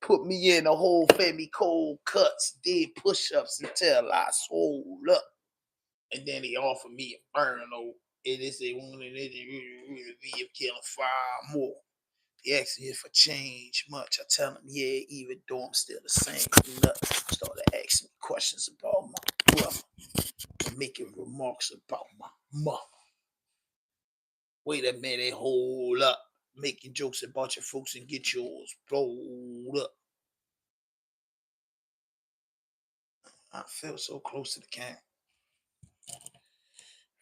put me in the whole family cold cuts, did push-ups until I swole up. And then he offered me a Inferno. It is a one and it be a killing 5 more. He asked me if I changed much. I tell him, yeah, even though I'm still the same. Started asking me questions about my brother, making remarks about my mother. Wait a minute, hold up. Making jokes about your folks and get yours blowed up. I feel so close to the camera.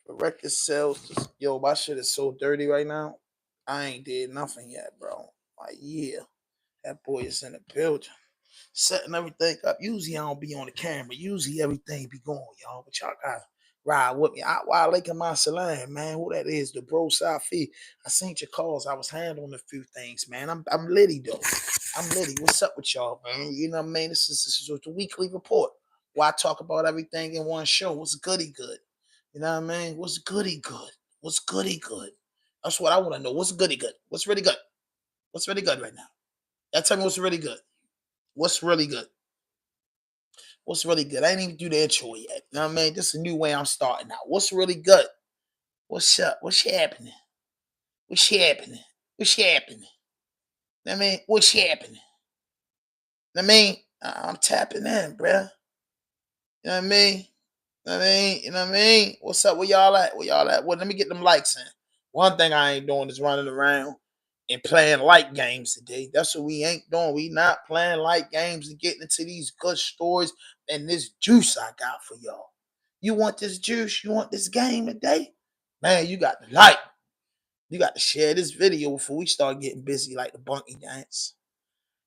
The record sales, yo, my shit is so dirty right now. I ain't did nothing yet, bro. Like, yeah, that boy is in the building, setting everything up. Usually I don't be on the camera. Usually everything be going, y'all. But y'all gotta ride with me. Why Lake my salam, man? Who that is? The bro Safi. I seen your calls. I was handling a few things, man. I'm litty though. I'm litty. What's up with y'all, man? You know what I mean? This is the weekly report where I talk about everything in one show. What's goody good? You know what I mean? What's goody good? What's goody good? That's what I want to know. What's goody good? What's really good? What's really good right now? Y'all tell me what's really good. What's really good? What's really good? I ain't even do the intro yet. You know what I mean? This is a new way I'm starting out. What's really good? What's up? What's happening? What's happening? What's happening? You know what I mean? What's happening? You know what I mean? I'm tapping in, bruh. You know what I mean? You know what I mean? You know what I mean? What's up? Where y'all at? Where y'all at? Well, let me get them likes in. One thing I ain't doing is running around and playing light games today. That's what we ain't doing. We not playing light games and getting into these good stories and this juice I got for y'all. You want this juice? You want this game today? Man, you got to like. You got to share this video before we start getting busy like the bunky dance.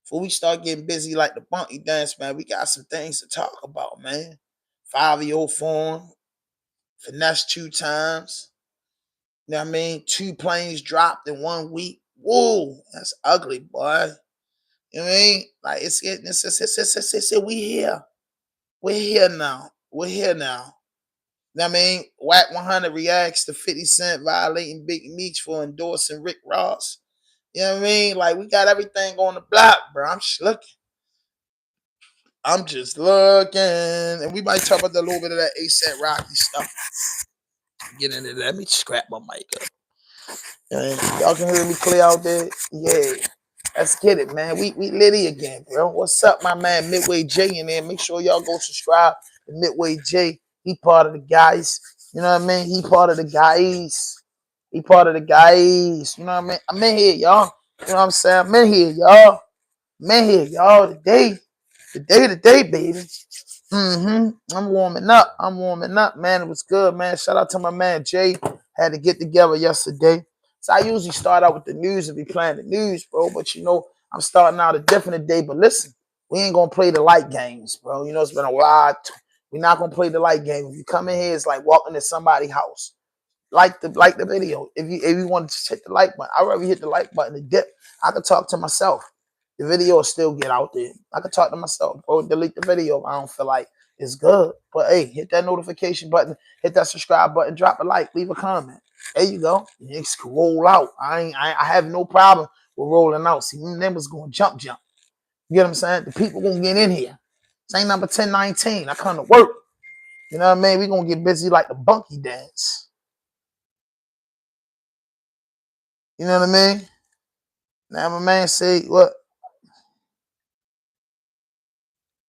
Before we start getting busy like the bunky dance, man, we got some things to talk about, man. FIVIO form, finesse 2 times. You know what I mean? 2 planes dropped in 1 week. Whoa, that's ugly, boy. You know what I mean? Like we here. We're here now. We're here now. You know what I mean? Whack 100 reacts to 50 Cent violating Big Meech for endorsing Rick Ross. You know what I mean? Like, we got everything on the block, bro. I'm just looking. I'm just looking. And we might talk about a little bit of that ASAP Rocky stuff. Get into that. Let me scrap my mic up. Y'all can hear me clear out there? Yeah. Let's get it, man. We litty again, bro. What's up, my man Midway J in there? Make sure y'all go subscribe to Midway J. He part of the guys. You know what I mean? He part of the guys. He part of the guys. You know what I mean? I'm in here, y'all. You know what I'm saying? I'm in here, y'all. I'm in here, y'all. Today, baby. I'm warming up. I'm warming up, man. It was good, man. Shout out to my man Jay. Had to get together yesterday. So I usually start out with the news and be playing the news, bro. But you know, I'm starting out a different day. But listen, we ain't gonna play the light games, bro. You know, it's been a while. We're not gonna play the light game. If you come in here, it's like walking to somebody's house. Like the video. If you want to just hit the like button, I'd rather hit the like button to dip. I could talk to myself. The video will still get out there. I could talk to myself, bro. Delete the video if I don't feel like it's good. But hey, hit that notification button, hit that subscribe button, drop a like, leave a comment. There you go. Next roll out. I have no problem with rolling out. See, them was going jump. You get what I'm saying? The people gonna get in here. This ain't number 1019. I come to work. You know what I mean? We gonna get busy like the bunky dance. You know what I mean? Now my man say what?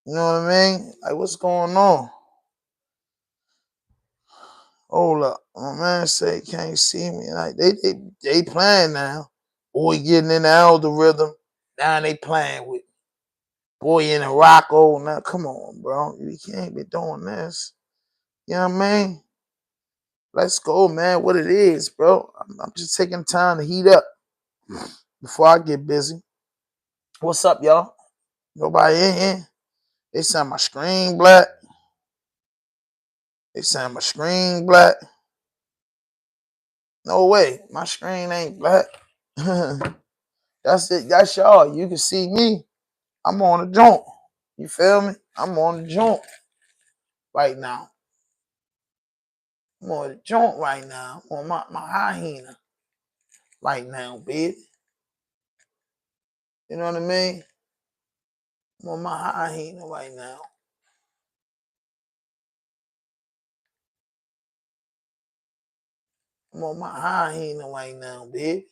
You know what I mean? Like, what's going on? Hold up. My man say can't see me. Like they playing now. Boy getting in the algorithm. Now they playing with me. Boy in a Rocco. Now come on, bro. You can't be doing this. You know what I mean? Let's go, man. What it is, bro. I'm just taking time to heat up before I get busy. What's up, y'all? Nobody in here? They saying my screen black. They saying my screen black. No way. My screen ain't black. That's it. That's y'all. You can see me. I'm on the joint. You feel me? I'm on the joint right now. I'm on the joint right now. I'm on my hyena right now, baby. You know what I mean? I'm on my high heater right now. I'm on my high heater right now, baby.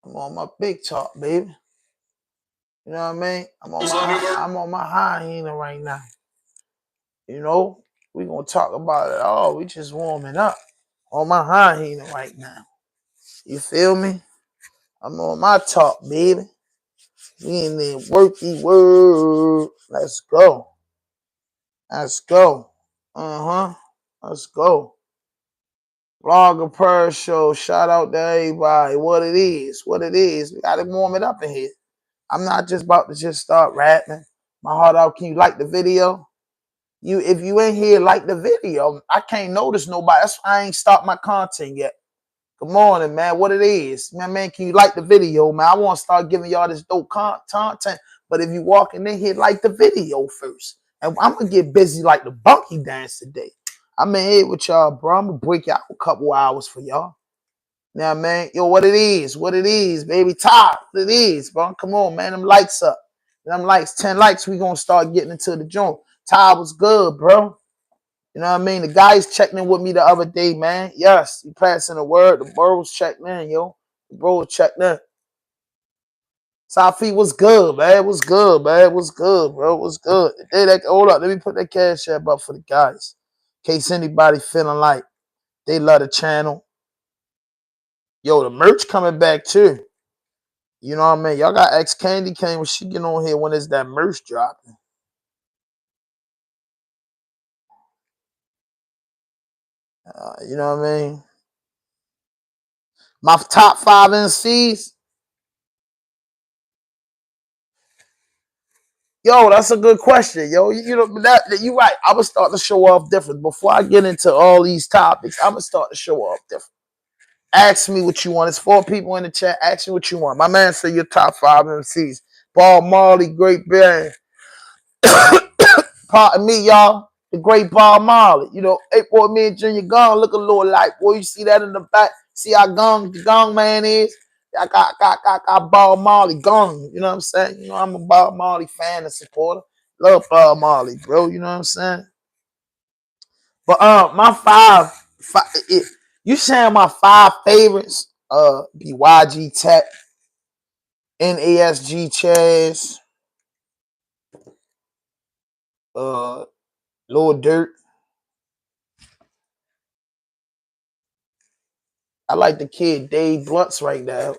I'm on my big talk, baby. You know what I mean? I'm on my high heater right now. You know, we gonna talk about it all. We just warming up on my high heater right now. You feel me? I'm on my talk, baby. We in there worky word. Let's go. Let's go. Let's go. Vlogger Per Show. Shout out to everybody. What it is. What it is. We gotta warm it up in here. I'm not just about to just start rapping. My heart out. Can you like the video? If you ain't here, like the video. I can't notice nobody. That's why I ain't start my content yet. Good morning, man. What it is, man, can you like the video, man? I want to start giving y'all this dope content. But if you walking in here, like the video first. And I'm going to get busy like the bunky dance today. I'm in here with y'all, bro. I'm going to break out a couple hours for y'all. Now, man, yo, what it is, baby. Top, what it is, bro. Come on, man. Them likes up. Them likes, 10 likes, we going to start getting into the joint. Todd was good, bro. You know what I mean? The guys checked in with me the other day, man. Yes, you passing the word. The bros checked in, yo. The bros checked in. Safi was good, man. Was good, man. Was good, bro. Was good. Hold up. Let me put that cash app up for the guys. In case anybody feeling like they love the channel. Yo, the merch coming back too. You know what I mean? Y'all got X Candy Cane when she get on here. When is that merch dropping? You know what I mean? My top 5 MCs. Yo, that's a good question, yo. You know that you right. I'm gonna start to show off different. Before I get into all these topics, I'm gonna start to show off different. Ask me what you want. It's 4 people in the chat. Ask me what you want. My man said your top 5 MCs. Bob Marley, great band. Pardon me, y'all. The great Bob Marley. You know, hey boy, me and Junior Gong look a little like, boy. You see that in the back? See how the Gong man is? I got Bob Marley Gong. You know what I'm saying? You know, I'm a Bob Marley fan and supporter. Love Bob Marley, bro. You know what I'm saying? But my five you saying my 5 favorites? Be YG Tech, NASG Chaz, Lil Dirt. I like the kid Dave Blunts right now.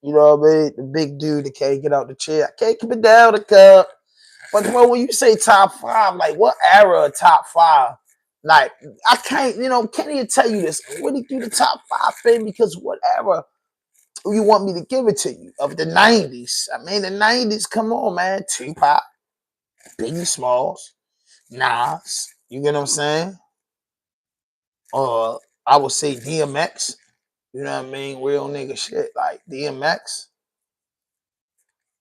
You know what I mean? The big dude that can't get out the chair. I can't keep it down the cup. But well, when you say top 5, like what era of top 5? Like I can't, can't even tell you this. I really do the top 5 thing because whatever you want me to give it to you of the 90s. I mean the 90s, come on, man. Tupac, Biggie Smalls, Nas, you get what I'm saying? I would say DMX. You know what I mean? Real nigga shit like DMX.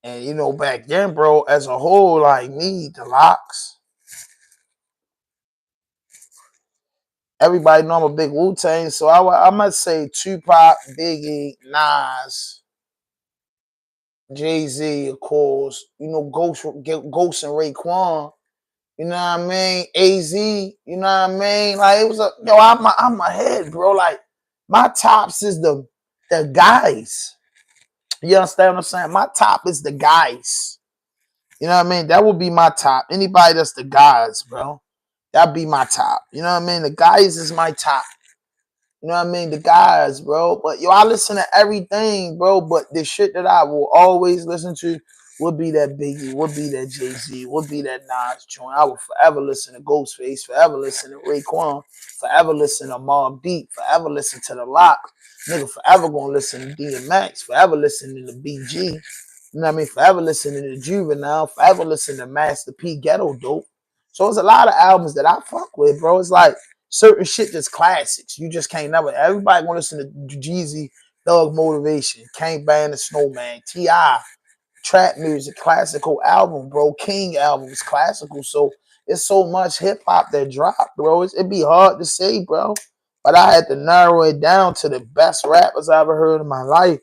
And back then, bro, as a whole, like me, the Locks. Everybody know I'm a big Wu-Tang, so I must say Tupac, Biggie, Nas, Jay-Z, of course. Ghost and Raekwon. You know what I mean? AZ, you know what I mean? Like it was I'm ahead, bro. Like my tops is the guys. You understand what I'm saying? My top is the guys. You know what I mean? That would be my top. Anybody that's the guys, bro. That'd be my top. You know what I mean? The guys is my top. You know what I mean? The guys, bro. But I listen to everything, bro. But the shit that I will always listen to would be that Biggie, would be that Jay-Z, would be that Nas joint. I will forever listen to Ghostface, forever listen to Raekwon, forever listen to Mobb Deep, forever listen to The Lock. Nigga, forever gonna listen to DMX, forever listening to BG. You know what I mean? Forever listening to Juvenile, forever listening to Master P Ghetto Dope. So it's a lot of albums that I fuck with, bro. It's like certain shit just classics. You just can't never. Everybody gonna listen to Jeezy, Thug Motivation, Can't Ban the Snowman, T.I., trap music, classical album, bro. King album is classical. So it's so much hip hop that dropped, bro. It'd be hard to say, bro. But I had to narrow it down to the best rappers I ever heard in my life.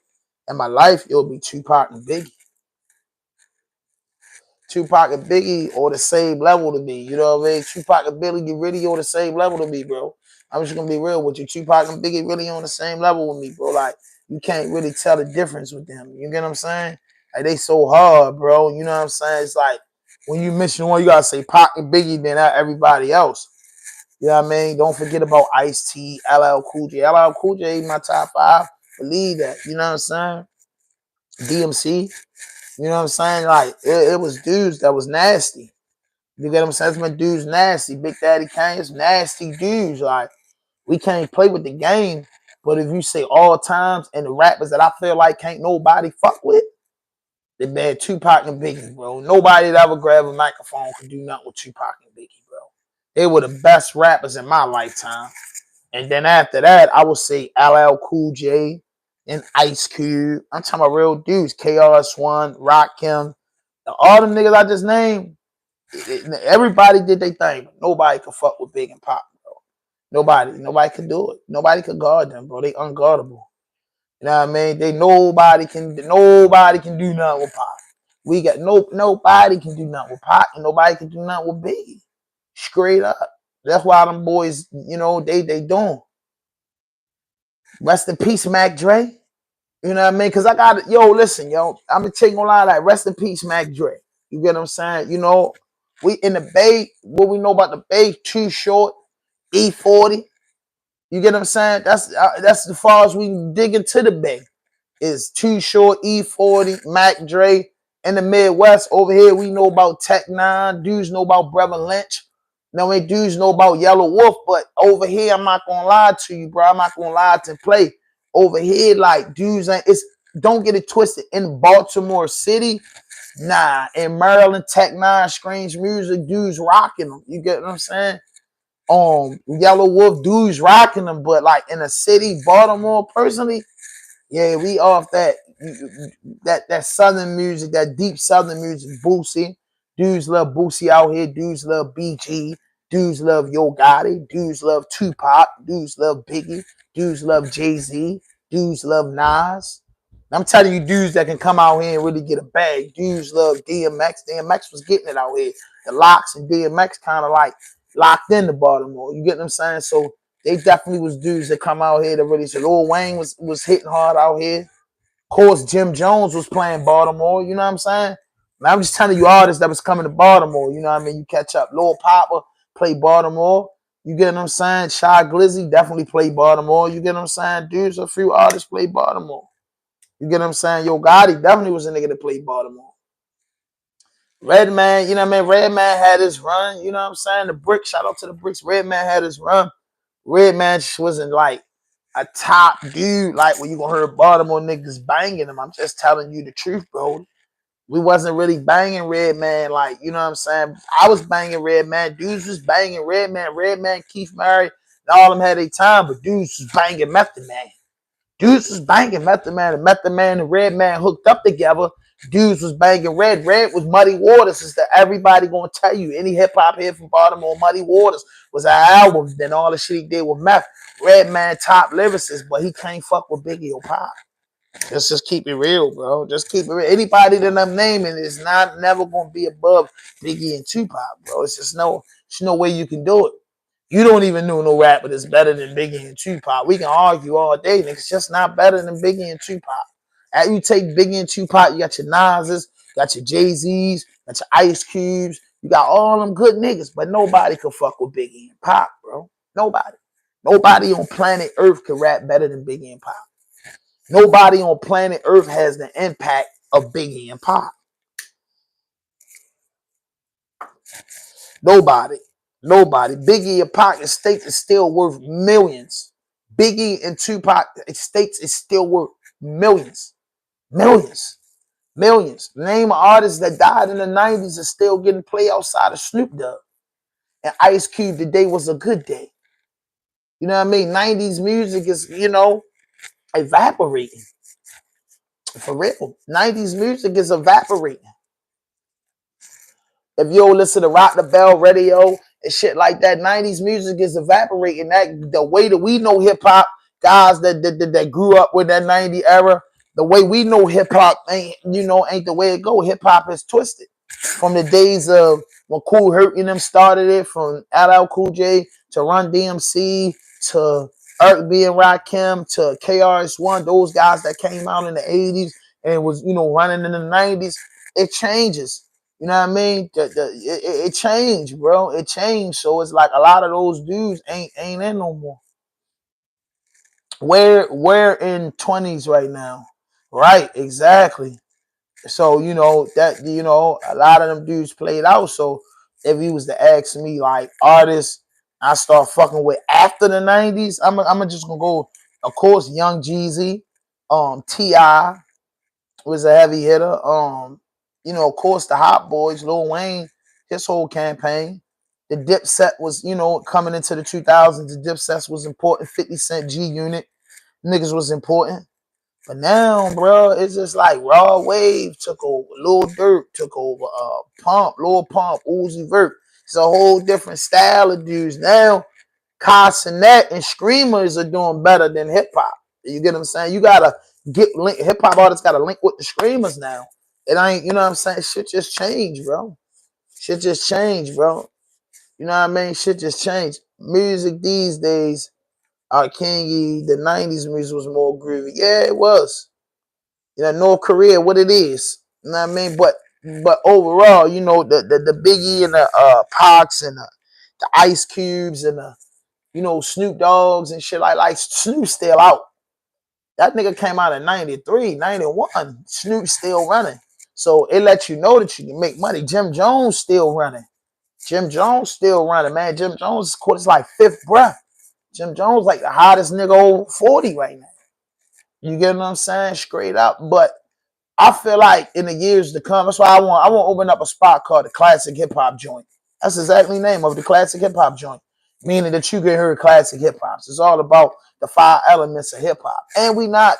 In my life, it would be Tupac and Biggie. Tupac and Biggie on the same level to me. You know what I mean? Tupac and Biggie really on the same level to me, bro. I'm just gonna be real with you. Tupac and Biggie really on the same level with me, bro. Like, you can't really tell the difference with them. You get what I'm saying? Like, they so hard, bro. You know what I'm saying? It's like, when you mention one, you gotta say Pac and Biggie, then everybody else. You know what I mean? Don't forget about Ice-T, LL Cool J. LL Cool J in my top 5. Believe that. You know what I'm saying? DMC. You know what I'm saying? Like, it was dudes that was nasty. You get what I'm saying? That's my dudes nasty. Big Daddy Kane's nasty dudes. Like, we can't play with the game. But if you say all times and the rappers that I feel like can't nobody fuck with, they bad Tupac and Biggie, bro. Nobody that ever grab a microphone could do nothing with Tupac and Biggie, bro. They were the best rappers in my lifetime. And then after that, I would say LL Cool J and Ice Cube. I'm talking about real dudes. KRS-One, Rakim. All them niggas I just named, everybody did their thing. Nobody could fuck with Big and Pop, bro. Nobody could do it. Nobody could guard them, bro. They unguardable. You know what I mean? Nobody can do nothing with Pop. We got nobody can do nothing with Pop, and nobody can do nothing with Biggie. Straight up. That's why them boys, you know, they doing. Rest in peace, Mac Dre. You know what I mean? Because I got it. Yo, listen, yo. I'm going to take a lot of that. Rest in peace, Mac Dre. You get what I'm saying? You know, we in the Bay, what we know about the Bay, Too Short, E40. You get what I'm saying? That's as far as we can dig into the Bay. Is Too Short, E40, Mac Dre. In the Midwest, over here, we know about Tech Nine. Dudes know about Brother Lynch. No, dudes know about Yellow Wolf. But over here, I'm not going to lie to you, bro. I'm not going to lie to play. Over here, like, dudes ain't, don't get it twisted. In Baltimore City, nah. In Maryland, Tech Nine, Strange Music, dudes rocking them. You get what I'm saying? Yellow Wolf, dudes rocking them. But like in the city, Baltimore, personally, yeah, we off that southern music, that deep southern music. Boosie, dudes love Boosie out here. Dudes love BG. Dudes love Yo Gotti. Dudes love Tupac. Dudes love Biggie. Dudes love Jay-Z. Dudes love Nas. I'm telling you, dudes that can come out here and really get a bag. Dudes love DMX. DMX was getting it out here. The Locks and DMX kind of like locked into Baltimore. You get what I'm saying? So they definitely was dudes that come out here that really said Lil Wayne was hitting hard out here. Of course, Jim Jones was playing Baltimore. You know what I'm saying? And I'm just telling you artists that was coming to Baltimore. You know what I mean? You catch up. Lil Papa played Baltimore. You get what I'm saying? Shy Glizzy definitely played Baltimore. You get what I'm saying? Dudes, a few artists played Baltimore. You get what I'm saying? Yo Gotti definitely was a nigga that played Baltimore. Redman, you know what I mean? Redman had his run. You know what I'm saying? The Bricks, shout out to the Bricks. Redman had his run. Redman just wasn't like a top dude, like when you gonna hear Baltimore niggas banging him. I'm just telling you the truth, bro. We wasn't really banging Redman, like, you know what I'm saying? I was banging Redman. Dudes was banging Redman, Keith Murray, and all them had their time, but dudes was banging Method Man. Dudes was banging Method Man, and Method Man and Redman hooked up together. Dudes was banging Red. Red was Muddy Waters. Is that everybody gonna tell you? Any hip hop here from Baltimore, Muddy Waters was an album. Then all the shit he did with Meth. Redman top lyricist, but he can't fuck with Biggie or Pop. Let's just keep it real, bro. Just keep it real. Anybody that I'm naming is never gonna be above Biggie and Tupac, bro. There's no way you can do it. You don't even know no rapper that's better than Biggie and Tupac. We can argue all day, nigga. It's just not better than Biggie and Tupac. After you take Biggie and Tupac, you got your Nas's, you got your Jay-Z's, you got your Ice Cubes. You got all them good niggas, but nobody can fuck with Biggie and Pac, bro. Nobody. Nobody on planet Earth can rap better than Biggie and Pac. Nobody on planet Earth has the impact of Biggie and Pac. Nobody. Biggie and Pac estate is still worth millions. Biggie and Tupac estates is still worth millions. Millions. Name of artists that died in the 90s are still getting play outside of Snoop Dogg. And Ice Cube, today was a good day. You know what I mean? 90s music is, evaporating. For real. 90s music is evaporating. If you don't listen to Rock the Bell Radio and shit like that, 90s music is evaporating. That the way that we know hip hop, guys that grew up with that 90 era, the way we know hip hop ain't the way it go. Hip hop is twisted. From the days of when Kool Herc and them started it, from LL Cool J to Run DMC to Eric B and Rakim to KRS-One, those guys that came out in the 80s and was, you know, running in the 90s, it changes. You know what I mean? It changed, bro. It changed. So it's like a lot of those dudes ain't in no more. We're in 20s right now. Right, exactly. So, you know, that, you know, a lot of them dudes played out. So if he was to ask me like artists I start fucking with after the 90s, I'm just gonna go, of course, Young Jeezy, T.I. was a heavy hitter. You know, of course, the Hot Boys, Lil Wayne, his whole campaign. The Dipset was, you know, coming into the 2000s, the Dipset was important. 50 Cent, G Unit, niggas was important. But now, bro, it's just like Raw Wave took over, Lil Durk took over, Pump, Lil Pump, Uzi Vert. It's a whole different style of dudes. Now, Cassinet and Screamers are doing better than hip hop. You get what I'm saying? You gotta get link. Hip hop artists gotta link with the Screamers now. It ain't, you know what I'm saying? Shit just changed, bro. Shit just changed, bro. You know what I mean? Shit just changed. Music these days, Kingy, the 90s music was more groovy. Yeah, it was. You know, North Korea, what it is. You know what I mean? But overall, you know, the Biggie and the Pox and the Ice Cubes and the, you know, Snoop Dogs and shit like Snoop still out. That nigga came out in 93, 91. Snoop still running. So it lets you know that you can make money. Jim Jones still running. Jim Jones still running, man. Jim Jones is like fifth breath. Jim Jones like the hottest nigga over 40 right now. You get what I'm saying? Straight up. But I feel like in the years to come, that's why I want to open up a spot called the Classic Hip Hop Joint. That's exactly the name of the Classic Hip Hop Joint, meaning that you can hear classic hip hops. It's all about the 5 elements of hip hop, and we not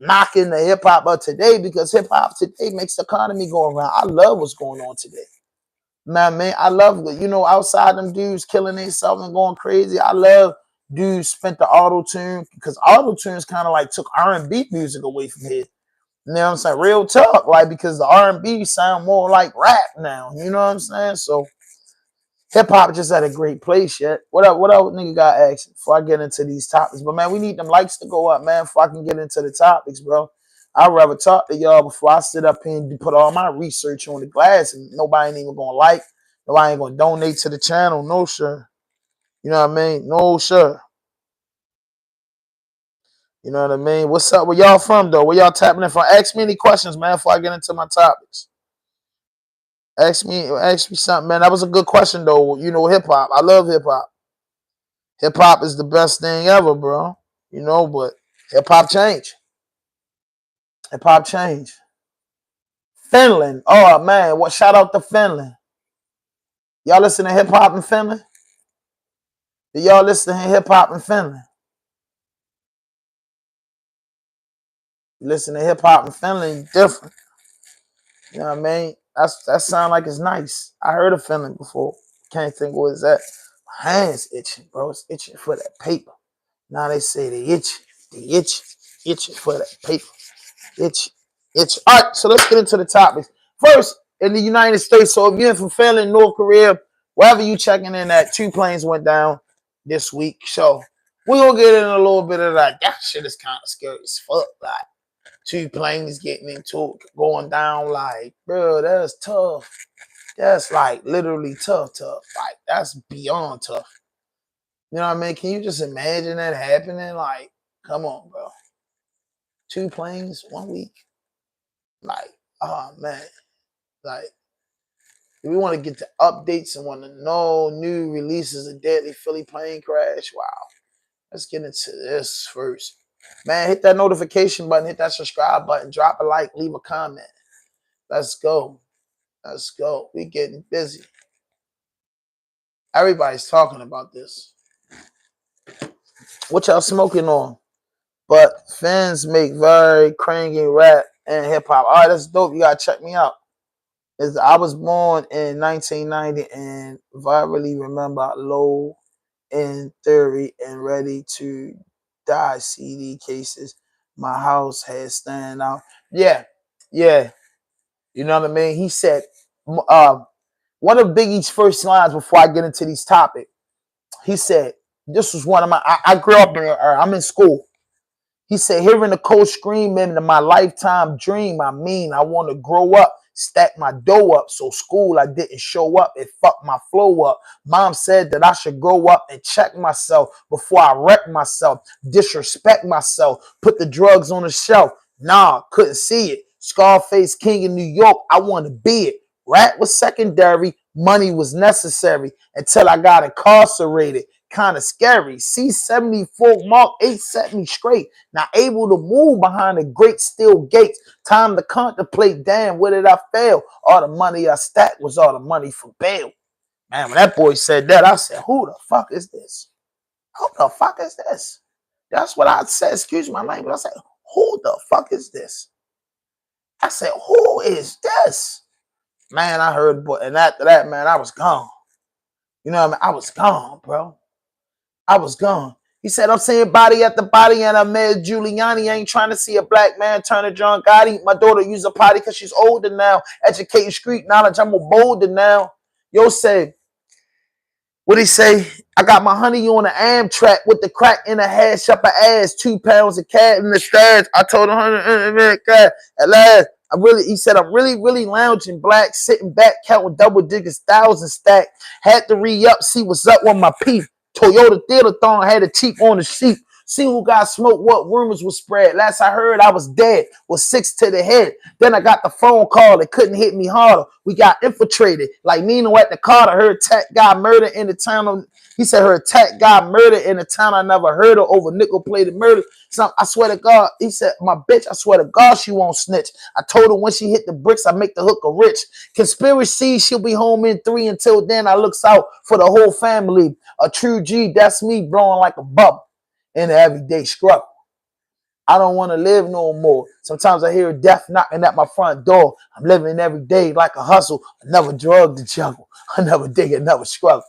knocking the hip hop of today because hip hop today makes the economy go around. I love what's going on today, man. I love it. You know, outside them dudes killing themselves and going crazy. I love dudes spent the auto tune because auto tunes kind of like took R&B music away from here. You know what I'm saying? Real talk, like, because the R&B sound more like rap now. You know what I'm saying? So hip hop just at a great place yet. What up, nigga got asked before I get into these topics? But man, we need them likes to go up, man, before I can get into the topics, bro. I'd rather talk to y'all before I sit up here and put all my research on the glass and nobody ain't even gonna like. Nobody ain't gonna donate to the channel. No, sure. You know what I mean? No, sure. You know what I mean? What's up? Where y'all from, though? Where y'all tapping in from? Ask me any questions, man, before I get into my topics. Ask me something, man. That was a good question, though. You know, hip hop. I love hip hop. Hip hop is the best thing ever, bro. You know, but hip hop change. Hip hop change. Finland. Oh man, what? Shout out to Finland. Y'all listen to hip hop in Finland? Do y'all listen to hip hop in Finland? You listen to hip hop in Finland, different. You know what I mean? That sound like it's nice. I heard of Finland before. Can't think what is that. My hands itching, bro. It's itching for that paper. Now they say they itch. They itching for that paper. Itch. All right, so let's get into the topics. First, in the United States, so if you're from Finland, North Korea, wherever you checking in at, 2 planes went down this week. So we're going to get in a little bit of that. That shit is kind of scary as fuck. Like, 2 planes getting into it, going down. Like, bro, that's tough. That's like literally tough. Like, that's beyond tough. You know what I mean? Can you just imagine that happening? Like, come on, bro. 2 planes, 1 week. Like, oh man. Like, if we want to get the updates and want to know new releases of deadly Philly plane crash, wow. Let's get into this first. Man, hit that notification button, hit that subscribe button, drop a like, leave a comment. Let's go. Let's go. We getting busy. Everybody's talking about this. What y'all smoking on? But fans make very cranky rap and hip hop. All right, that's dope. You gotta check me out. I was born in 1990 and vividly remember Low in Theory and Ready to Die CD cases. My house had stand out. Yeah. You know what I mean? He said one of Biggie's first lines before I get into these topics, he said, this was one of my, I grew up in, I'm in school. He said, hearing the coach scream into my lifetime dream, I mean, I want to grow up, stack my dough up, so school I didn't show up, it fucked my flow up. Mom said that I should grow up and check myself before I wreck myself, disrespect myself, put the drugs on the shelf. Nah, couldn't see it. Scarface King in New York, I want to be it. Rat was secondary, money was necessary until I got incarcerated. Kind of scary. C-74 Mark 8 set me straight. Not able to move behind the great steel gates. Time to contemplate, damn, where did I fail? All the money I stacked was all the money for bail. Man, when that boy said that, I said, who the fuck is this? Who the fuck is this? That's what I said. Excuse my language. I said, who the fuck is this? I said, who is this? Man, I heard, boy, and after that, man, I was gone. You know what I mean? I was gone, bro. I was gone. He said, I'm saying body at the body, and I met Giuliani. I ain't trying to see a black man turn to John Gotti. My daughter use a potty because she's older now. Educating street knowledge, I'm a bolder now. Yo say, what he say? I got my honey on the Amtrak with the crack in the hash up her ass, 2 pounds of cat in the stash. I told her, at last, he said, I'm really lounging black, sitting back, counting double digits, 1,000 stack. Had to re-up, see what's up with my peep. Toyota Theater-thon had a cheap on the sheep. See who got smoked, what rumors was spread. Last I heard, I was dead, was 6 to the head. Then I got the phone call that couldn't hit me harder. We got infiltrated. Like Nino at the Carter, her attack got murdered in the town of, he said her attack got murdered in a town I never heard of over nickel-plated murder. So I swear to God, he said, my bitch, I swear to God, she won't snitch. I told her when she hit the bricks, I make the hooker rich. Conspiracy, she'll be home in 3. Until then, I looks out for the whole family. A true G, that's me blowing like a bubble in the everyday struggle. I don't want to live no more. Sometimes I hear death knocking at my front door. I'm living every day like a hustle. Another drug to juggle. Another day, another struggle.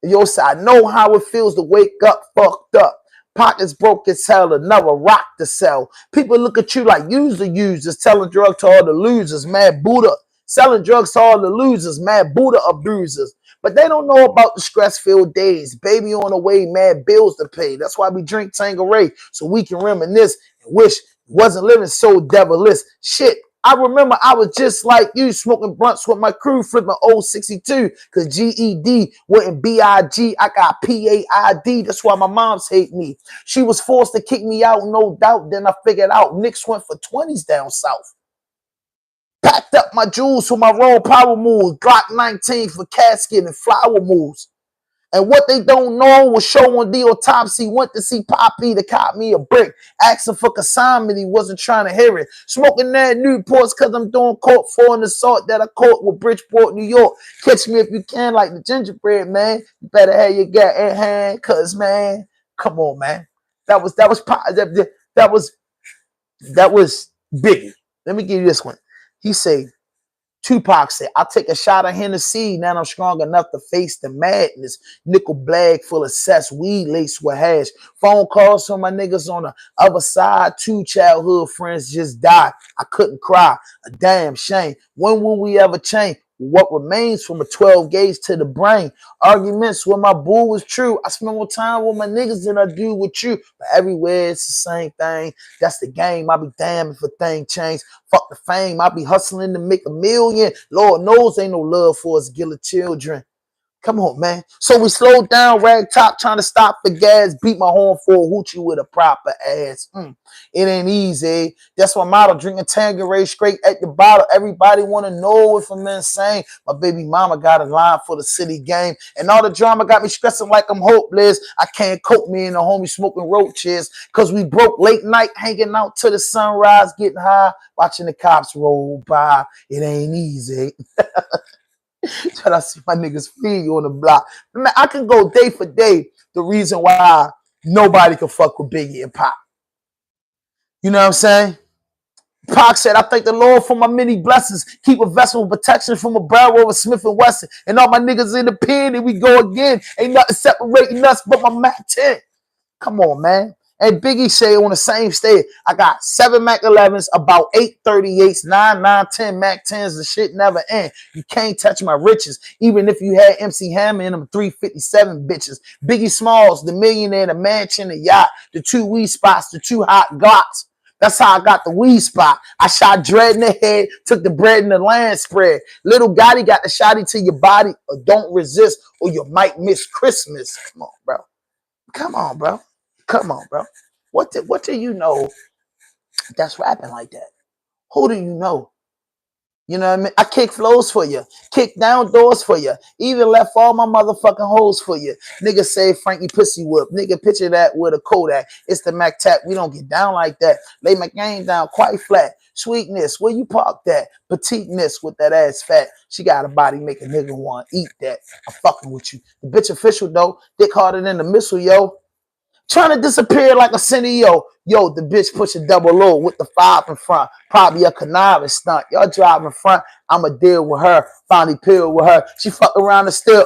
Yo, so I know how it feels to wake up fucked up. Pockets broke as hell, another rock to sell. People look at you like users, selling drugs to all the losers, mad Buddha. Selling drugs to all the losers, mad Buddha abusers. But they don't know about the stress-filled days. Baby on the way, mad bills to pay. That's why we drink Tanqueray, so we can reminisce and wish wasn't living so devilish. Shit, I remember I was just like you, smoking blunts with my crew, flipping old 62, because GED wasn't BIG. I got PAID. That's why my moms hate me. She was forced to kick me out, no doubt. Then I figured out Knicks went for 20s down south. Packed up my jewels for my raw power moves. Glock 19 for casket and flower moves. And what they don't know was show on the autopsy. Went to see Poppy to cop me a brick. Asking for consignment, he wasn't trying to hear it. Smoking that Newports because I'm doing court for an assault that I caught with Bridgeport, New York. Catch me if you can, like the gingerbread man. You better have your gat in hand, cause man, come on, man. That was Biggie. Let me give you this one. He said, Tupac said, I'll take a shot of Hennessy. Now I'm strong enough to face the madness. Nickel bag full of cess, weed laced with hash. Phone calls from my niggas on the other side. 2 childhood friends just died. I couldn't cry. A damn shame. When will we ever change? What remains from a 12 gauge to the brain? Arguments when my boo was true. I spend more time with my niggas than I do with you. But everywhere it's the same thing. That's the game. I be damned if a thing change. Fuck the fame. I be hustling to make $1 million. Lord knows ain't no love for us gilly children. Come on, man. So we slowed down, rag top, trying to stop the gas, beat my horn for a hoochie with a proper ass. It ain't easy. That's my motto, drinking Tanqueray straight at the bottle. Everybody want to know if I'm insane. My baby mama got a line for the city game. And all the drama got me stressing like I'm hopeless. I can't cope, me and the homie smoking roaches. Because we broke late night, hanging out to the sunrise, getting high, watching the cops roll by. It ain't easy. Trying to see my niggas feed you on the block. Man, I can go day for day the reason why nobody can fuck with Biggie and Pac. You know what I'm saying? Pac said, I thank the Lord for my many blessings. Keep a vessel of protection from a barrel of Smith & Wesson. And all my niggas in the pen, and we go again. Ain't nothing separating us but my Mac 10. Come on, man. And Biggie say on the same stage, I got 7 Mac 11s, about 8 38s, 10 Mac 10s. The shit never end. You can't touch my riches, even if you had MC Hammer in them 357 bitches. Biggie Smalls, the millionaire, the mansion, the yacht, the 2 weed spots, the 2 hot Glocks. That's how I got the weed spot. I shot Dread in the head, took the bread in the land spread. Little Gotti got the shotty to your body, or don't resist, or you might miss Christmas. Come on, bro. Come on, bro. Come on, bro. What do you know that's rapping like that? Who do you know? You know what I mean? I kick flows for you, kick down doors for you, even left all my motherfucking hoes for you. Nigga say Frankie Pussy Whoop. Nigga picture that with a Kodak. It's the Mac Tap. We don't get down like that. Lay my game down quite flat. Sweetness, where you park that? Petiteness with that ass fat. She got a body make a nigga want to eat that. I'm fucking with you. The bitch official though, dick harder than the missile, yo. Trying to disappear like a CEO. Yo, the bitch push a double O with the 5 in front. Probably a conniving stunt. Y'all drive in front. I'ma deal with her. Finally peel with her. She fuck around and still,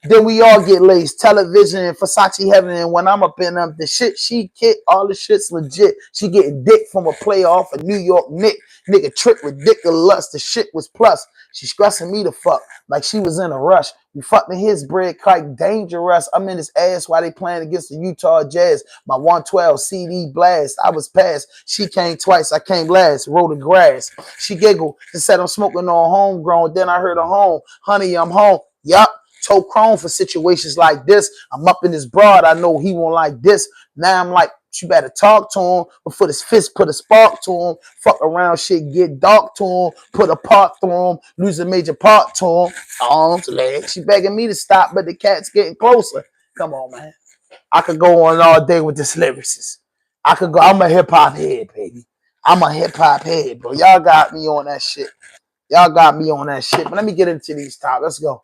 Then we all get laced. Television and Versace heaven. And when I'm up in them, the shit she kick, all the shit's legit. She getting dick from a playoff, a New York Knicks. Nigga trick ridiculous. The shit was plus. She stressing me to fuck like she was in a rush. We fucking his bread quite dangerous. I'm in his ass while they playing against the Utah Jazz. My 112 CD blast. I was passed. She came twice. I came last. Roll the grass. She giggled and said I'm smoking on homegrown. Then I heard her home. Honey, I'm home. Yup. Toe chrome for situations like this. I'm up in this broad. I know he won't like this. Now I'm like, you better talk to him before this fist put a spark to him. Fuck around, shit get dark to him. Put a part through him. Lose a major part to him. Arms, legs. She begging me to stop, but the cat's getting closer. Come on, man. I could go on all day with this lyricist. I could go. I'm a hip hop head, baby. I'm a hip hop head, bro. Y'all got me on that shit. Y'all got me on that shit. But let me get into these topics. Let's go.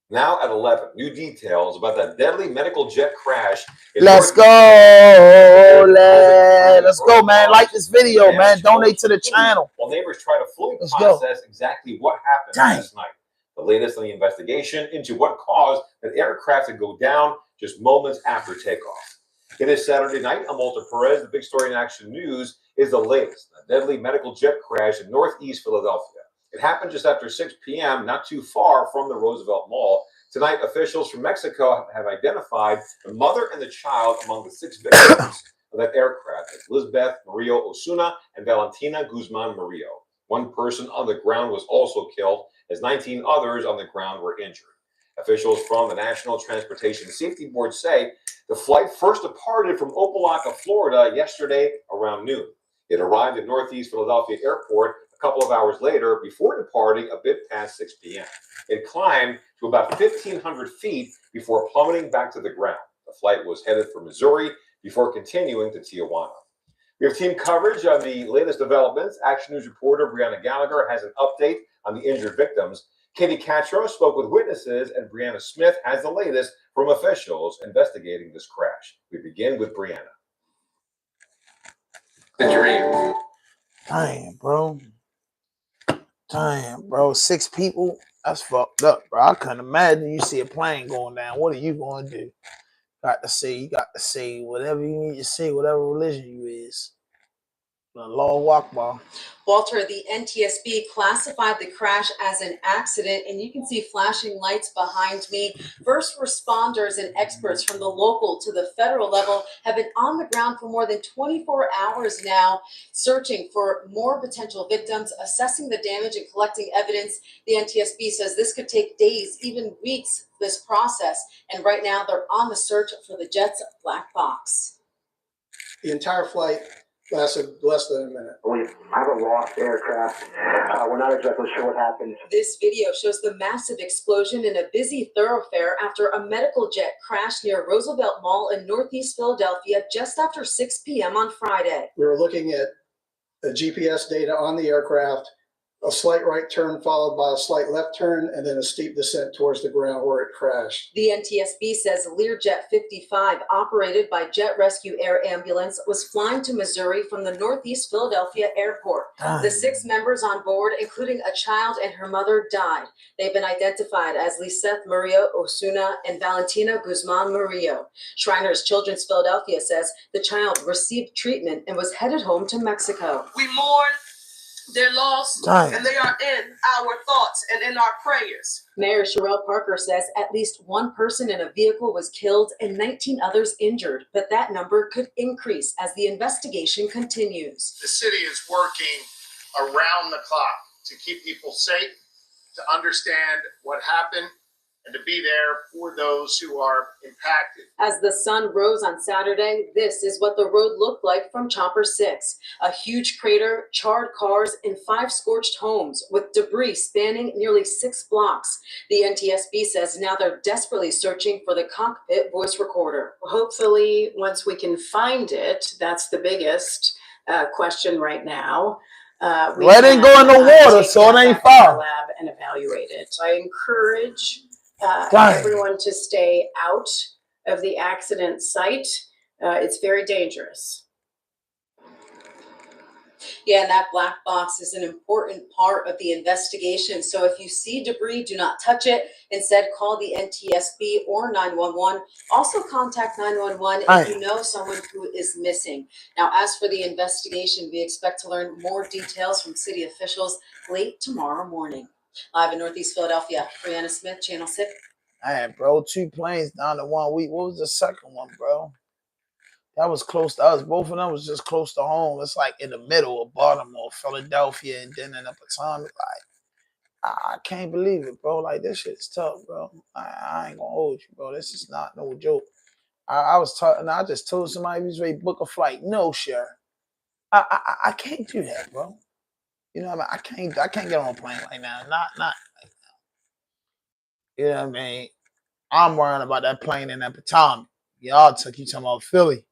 Now at 11, new details about that deadly medical jet crash. Let's go, let's go, man. Like this video, man. Donate to the channel. While neighbors try to fully process exactly what happened last night. The latest on the investigation into what caused an aircraft to go down just moments after takeoff. It is Saturday night. I'm Walter Perez. The big story in Action News is the latest. A deadly medical jet crash in Northeast Philadelphia. It happened just after 6 p.m., not too far from the Roosevelt Mall. Tonight, officials from Mexico have identified the mother and the child among the 6 victims of that aircraft. It's Lisbeth Murillo Osuna and Valentina Guzman Murillo. One person on the ground was also killed, as 19 others on the ground were injured. Officials from the National Transportation Safety Board say the flight first departed from OBLOCK of Florida yesterday around noon. It arrived at Northeast Philadelphia Airport a couple of hours later before departing a bit past 6 p.m. It climbed to about 1,500 feet before plummeting back to the ground. The flight was headed for Missouri before continuing to Tijuana. We have team coverage on the latest developments. Action News reporter Brianna Gallagher has an update on the injured victims. Katie Catro spoke with witnesses, and Brianna Smith has the latest from officials investigating this crash. We begin with Brianna. The dream. Damn, bro. 6 people. That's fucked up, bro. I couldn't imagine you see a plane going down. What are you going to do? You got to say whatever you need to say, whatever religion you is. Allahu Akbar. Walter, the NTSB classified the crash as an accident, and you can see flashing lights behind me. First responders and experts from the local to the federal level have been on the ground for more than 24 hours now, searching for more potential victims, assessing the damage and collecting evidence. The NTSB says this could take days, even weeks, this process. And right now they're on the search for the jet's black box. The entire flight lasted less than a minute. We have a lost aircraft. We're not exactly sure what happened. This video shows the massive explosion in a busy thoroughfare after a medical jet crashed near Roosevelt Mall in Northeast Philadelphia just after 6 p.m. on Friday. We were looking at the GPS data on the aircraft. a slight right turn followed by a slight left turn, and then a steep descent towards the ground where it crashed. The NTSB says Learjet 55, operated by Jet Rescue Air Ambulance, was flying to Missouri from the Northeast Philadelphia airport. The 6 members on board, including a child and her mother, died. They've been identified as Liseth Maria Osuna and Valentina Guzman Murillo. Shriners Children's Philadelphia says the child received treatment and was headed home to Mexico. We mourn their loss, and they are in our thoughts and in our prayers. Mayor Sherelle Parker says at least 1 person in a vehicle was killed and 19 others injured, but that number could increase as the investigation continues. The city is working around the clock to keep people safe, to understand what happened, and to be there for those who are impacted. As the sun rose on Saturday, this is what the road looked like from Chopper 6. A huge crater, charred cars, and 5 scorched homes with debris spanning nearly 6 blocks. The NTSB says now they're desperately searching for the cockpit voice recorder. Hopefully, once we can find it, that's the biggest question right now. Let it go in the water, so it ain't far. Lab and evaluate it. I encourage everyone to stay out of the accident site. It's very dangerous. Yeah, and that black box is an important part of the investigation. So if you see debris, do not touch it. Instead, call the NTSB or 911. Also contact 911 if you know someone who is missing. Now, as for the investigation, we expect to learn more details from city officials late tomorrow morning. Live in Northeast Philadelphia, Brianna Smith, Channel 6. Man, bro, 2 planes down to 1 week. What was the second one, bro? That was close to us. Both of them was just close to home. It's like in the middle of Baltimore, Philadelphia, and then in upper time. Like, I can't believe it, bro. Like, this shit's tough, bro. I ain't gonna hold you, bro. This is not no joke. I was talking. I just told somebody he was ready to book a flight. No, sure. I can't do that, bro. You know what I mean? I can't get on a plane right now. Not right now. You know what I mean? I'm worrying about that plane in that Potomac. Y'all talking about Philly.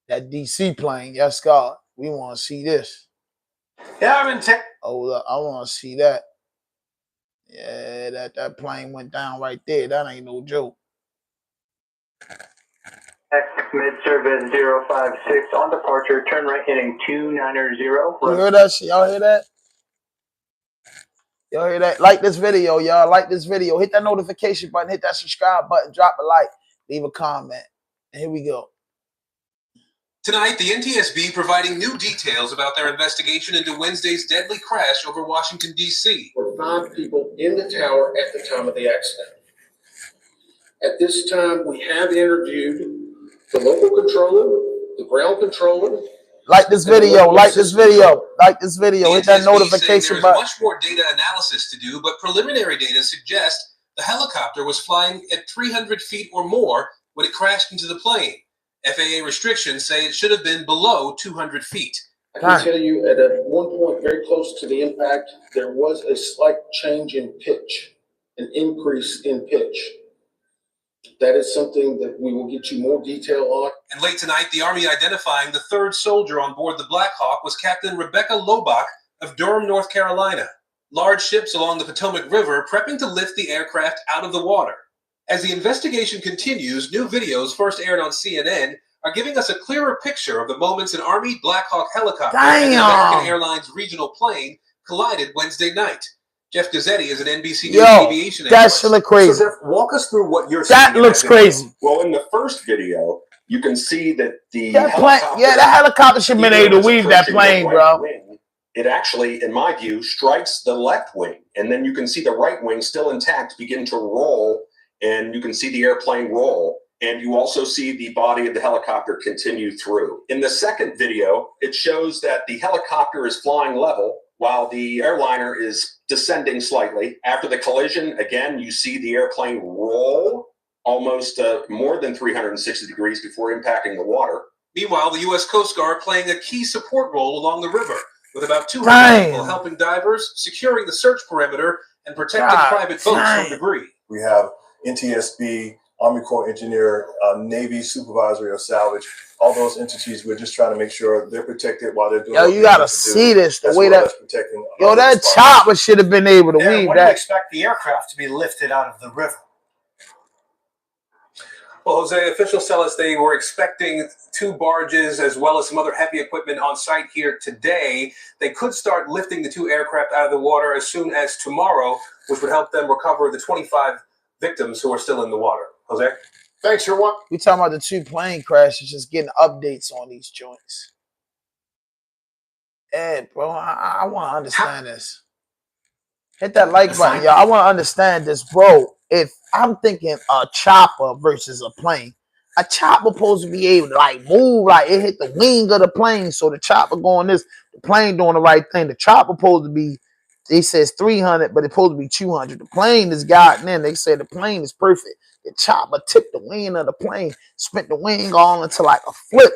That DC plane, yes, God. We want to see this. Yeah, I'm in tech. Oh, look, I want to see that. Yeah, that plane went down right there. That ain't no joke. Mid-service 056 on departure, turn right heading 290. You hear that shit? Y'all hear that? Y'all hear that? Like this video, y'all. Like this video. Hit that notification button. Hit that subscribe button. Drop a like. Leave a comment. And here we go. Tonight, the NTSB providing new details about their investigation into Wednesday's deadly crash over Washington, D.C. There were 5 people in the tower at the time of the accident. At this time, we have interviewed the local controller, the ground controller. Like this video. Like this video. Like this video. Hit that notification button. There's much more data analysis to do, but preliminary data suggest the helicopter was flying at 300 feet or more when it crashed into the plane. FAA restrictions say it should have been below 200 feet. I can tell you at one point very close to the impact, there was a slight change in pitch, an increase in pitch. That is something that we will get you more detail on. And late tonight, the Army identifying the 3rd soldier on board the Black Hawk was Captain Rebecca Lobach of Durham, North Carolina. Large ships along the Potomac River prepping to lift the aircraft out of the water. As the investigation continues, new videos first aired on CNN are giving us a clearer picture of the moments an Army Black Hawk helicopter and an American Airlines regional plane collided Wednesday night. Jeff Gazzetti is an NBC News aviation That analyst. shit look crazy. So Jeff, walk us through what you're seeing. That looks crazy. Well, in the first video, you can see that the helicopter, that helicopter should have been able to weave that plane, bro. It actually, in my view, strikes the left wing, and then you can see the right wing still intact begin to roll, and you can see the airplane roll, and you also see the body of the helicopter continue through. In the second video, it shows that the helicopter is flying level while the airliner is descending slightly. After the collision, again, you see the airplane roll almost more than 360 degrees before impacting the water. Meanwhile, the U.S. Coast Guard playing a key support role along the river, with about 200 people helping divers, securing the search perimeter, and protecting private boats from debris. We have NTSB Army Corps engineer, Navy supervisory or salvage, all those entities, we're just trying to make sure they're protected while they're doing. Yo, you gotta see this. The way that protecting. Yo, that chopper should have been able to weave What that. do you expect the aircraft to be lifted out of the river? Well, Jose, officials tell us they were expecting 2 barges as well as some other heavy equipment on site here today. They could start lifting the 2 aircraft out of the water as soon as tomorrow, which would help them recover the 25 victims who are still in the water. Jose? Thanks, Sherwan. We talking about the 2 plane crashes, just getting updates on these joints. Ed, bro, I want to understand this. Hit that like button, y'all. I want to understand this, bro. If I'm thinking a chopper versus a plane, a chopper supposed to be able to like move, like it hit the wing of the plane. So the chopper going this, the plane doing the right thing. The chopper supposed to be, they says 300, but it's supposed to be 200. The plane is gotten in. They say the plane is perfect. The chopper tipped the wing of the plane, spent the wing all into like a flip.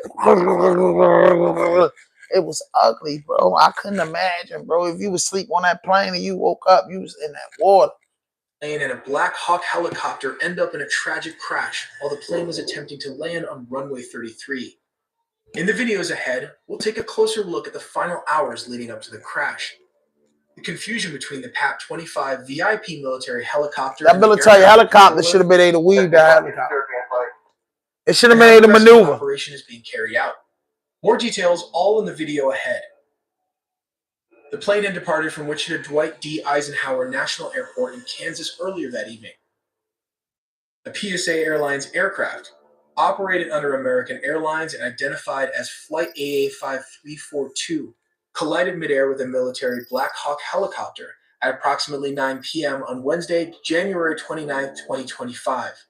It was ugly, bro. I couldn't imagine, bro. If you was asleep on that plane and you woke up, you was in that water. Plane and a Black Hawk helicopter end up in a tragic crash while the plane was attempting to land on runway 33. In the videos ahead, we'll take a closer look at the final hours leading up to the crash. The confusion between the PAP-25 VIP military helicopter that military helicopter should have been able to weave that helicopter. It should have been able to maneuver. Operation is being carried out. More details all in the video ahead. The plane had departed from Wichita Dwight D. Eisenhower National Airport in Kansas earlier that evening. A PSA Airlines aircraft, operated under American Airlines and identified as Flight AA5342, collided midair with a military Black Hawk helicopter at approximately 9 p.m. on Wednesday, January 29, 2025.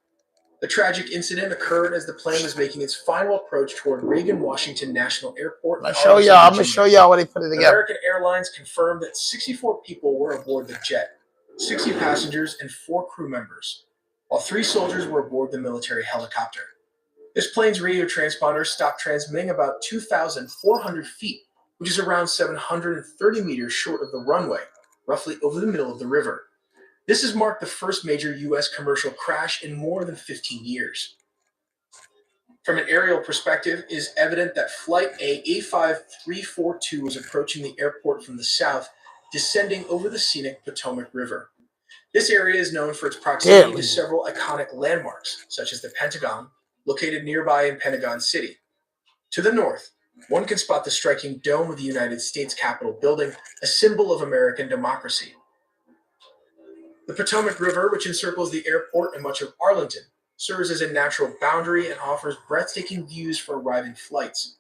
The tragic incident occurred as the plane was making its final approach toward Reagan Washington National Airport. I'm gonna show y'all what they put it together. American Airlines confirmed that 64 people were aboard the jet, 60 passengers and 4 crew members, while 3 soldiers were aboard the military helicopter. This plane's radio transponder stopped transmitting about 2,400 feet, which is around 730 meters short of the runway, roughly over the middle of the river. This has marked the first major U.S. commercial crash in more than 15 years. From an aerial perspective, it is evident that Flight AA5342 was approaching the airport from the south, descending over the scenic Potomac River. This area is known for its proximity to several iconic landmarks, such as the Pentagon, located nearby in Pentagon City. To the north, one can spot the striking dome of the United States Capitol building, a symbol of American democracy. The Potomac River, which encircles the airport and much of Arlington, serves as a natural boundary and offers breathtaking views for arriving flights.